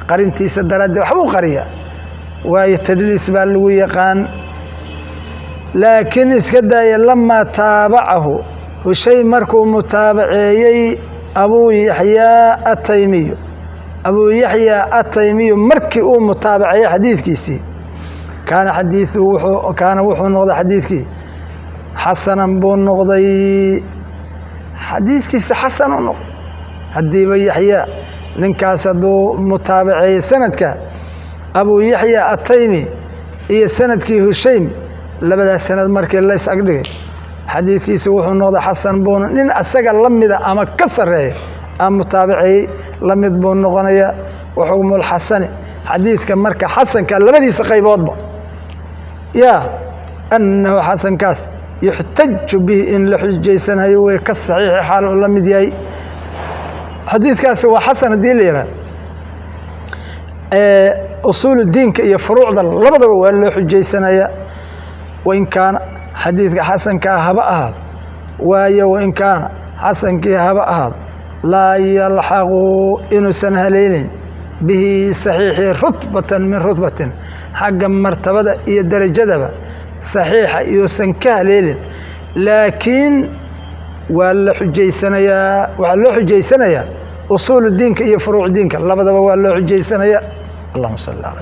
قرنتي سدرد وحبو قرية والتدليس بالويقان لكن اسكدا لما تابعه هشيم مركو متابعي أبو يحيى التيمي مركي متابعي حديث كيسي كان حديثه كان وحو نوض حديث كي xasanan buu noqday xadiidkiisa xasan u noqday haddiiba yaxya ninkaas hadduu mutaabaceeyey sanadka abuu yaxya ataymi iyo sanadkii hushaym labadaas sanad markii lays agdhigay xadiidkiisa wuxuu noqday xasan buuna nin asaga la mida ama ka sarreeya aan mutaabaceeyey la mid buu noqonaya wa xukmulxasani xadiidka marka xasanka labadiisa qayboodba yaa annahu xasankaas yuxtaju bihi in la xujaysanayo way ka saxiixi xaal uu la mid yahay xadiidkaasi waa xasan haddii la yidhaha usuulu diinka iyo furuucda labadaba waa loo xujaysanaya wain kaana xadiidka xasankaa haba ahaado waayo wain kaana xasankii haba ahaado laa yalxaqu inuusan halaynayn bihi saxiixii rutbatan min rutbatin xagga martabada iyo derajadaba saxiixa iyuusan ka haleelin laakiin waa la xujaysanayaa waxaa loo xujaysanayaa usuulu diinka iyo furuuc diinka labadaba waa loo xujaysanayaa allahuma salli ala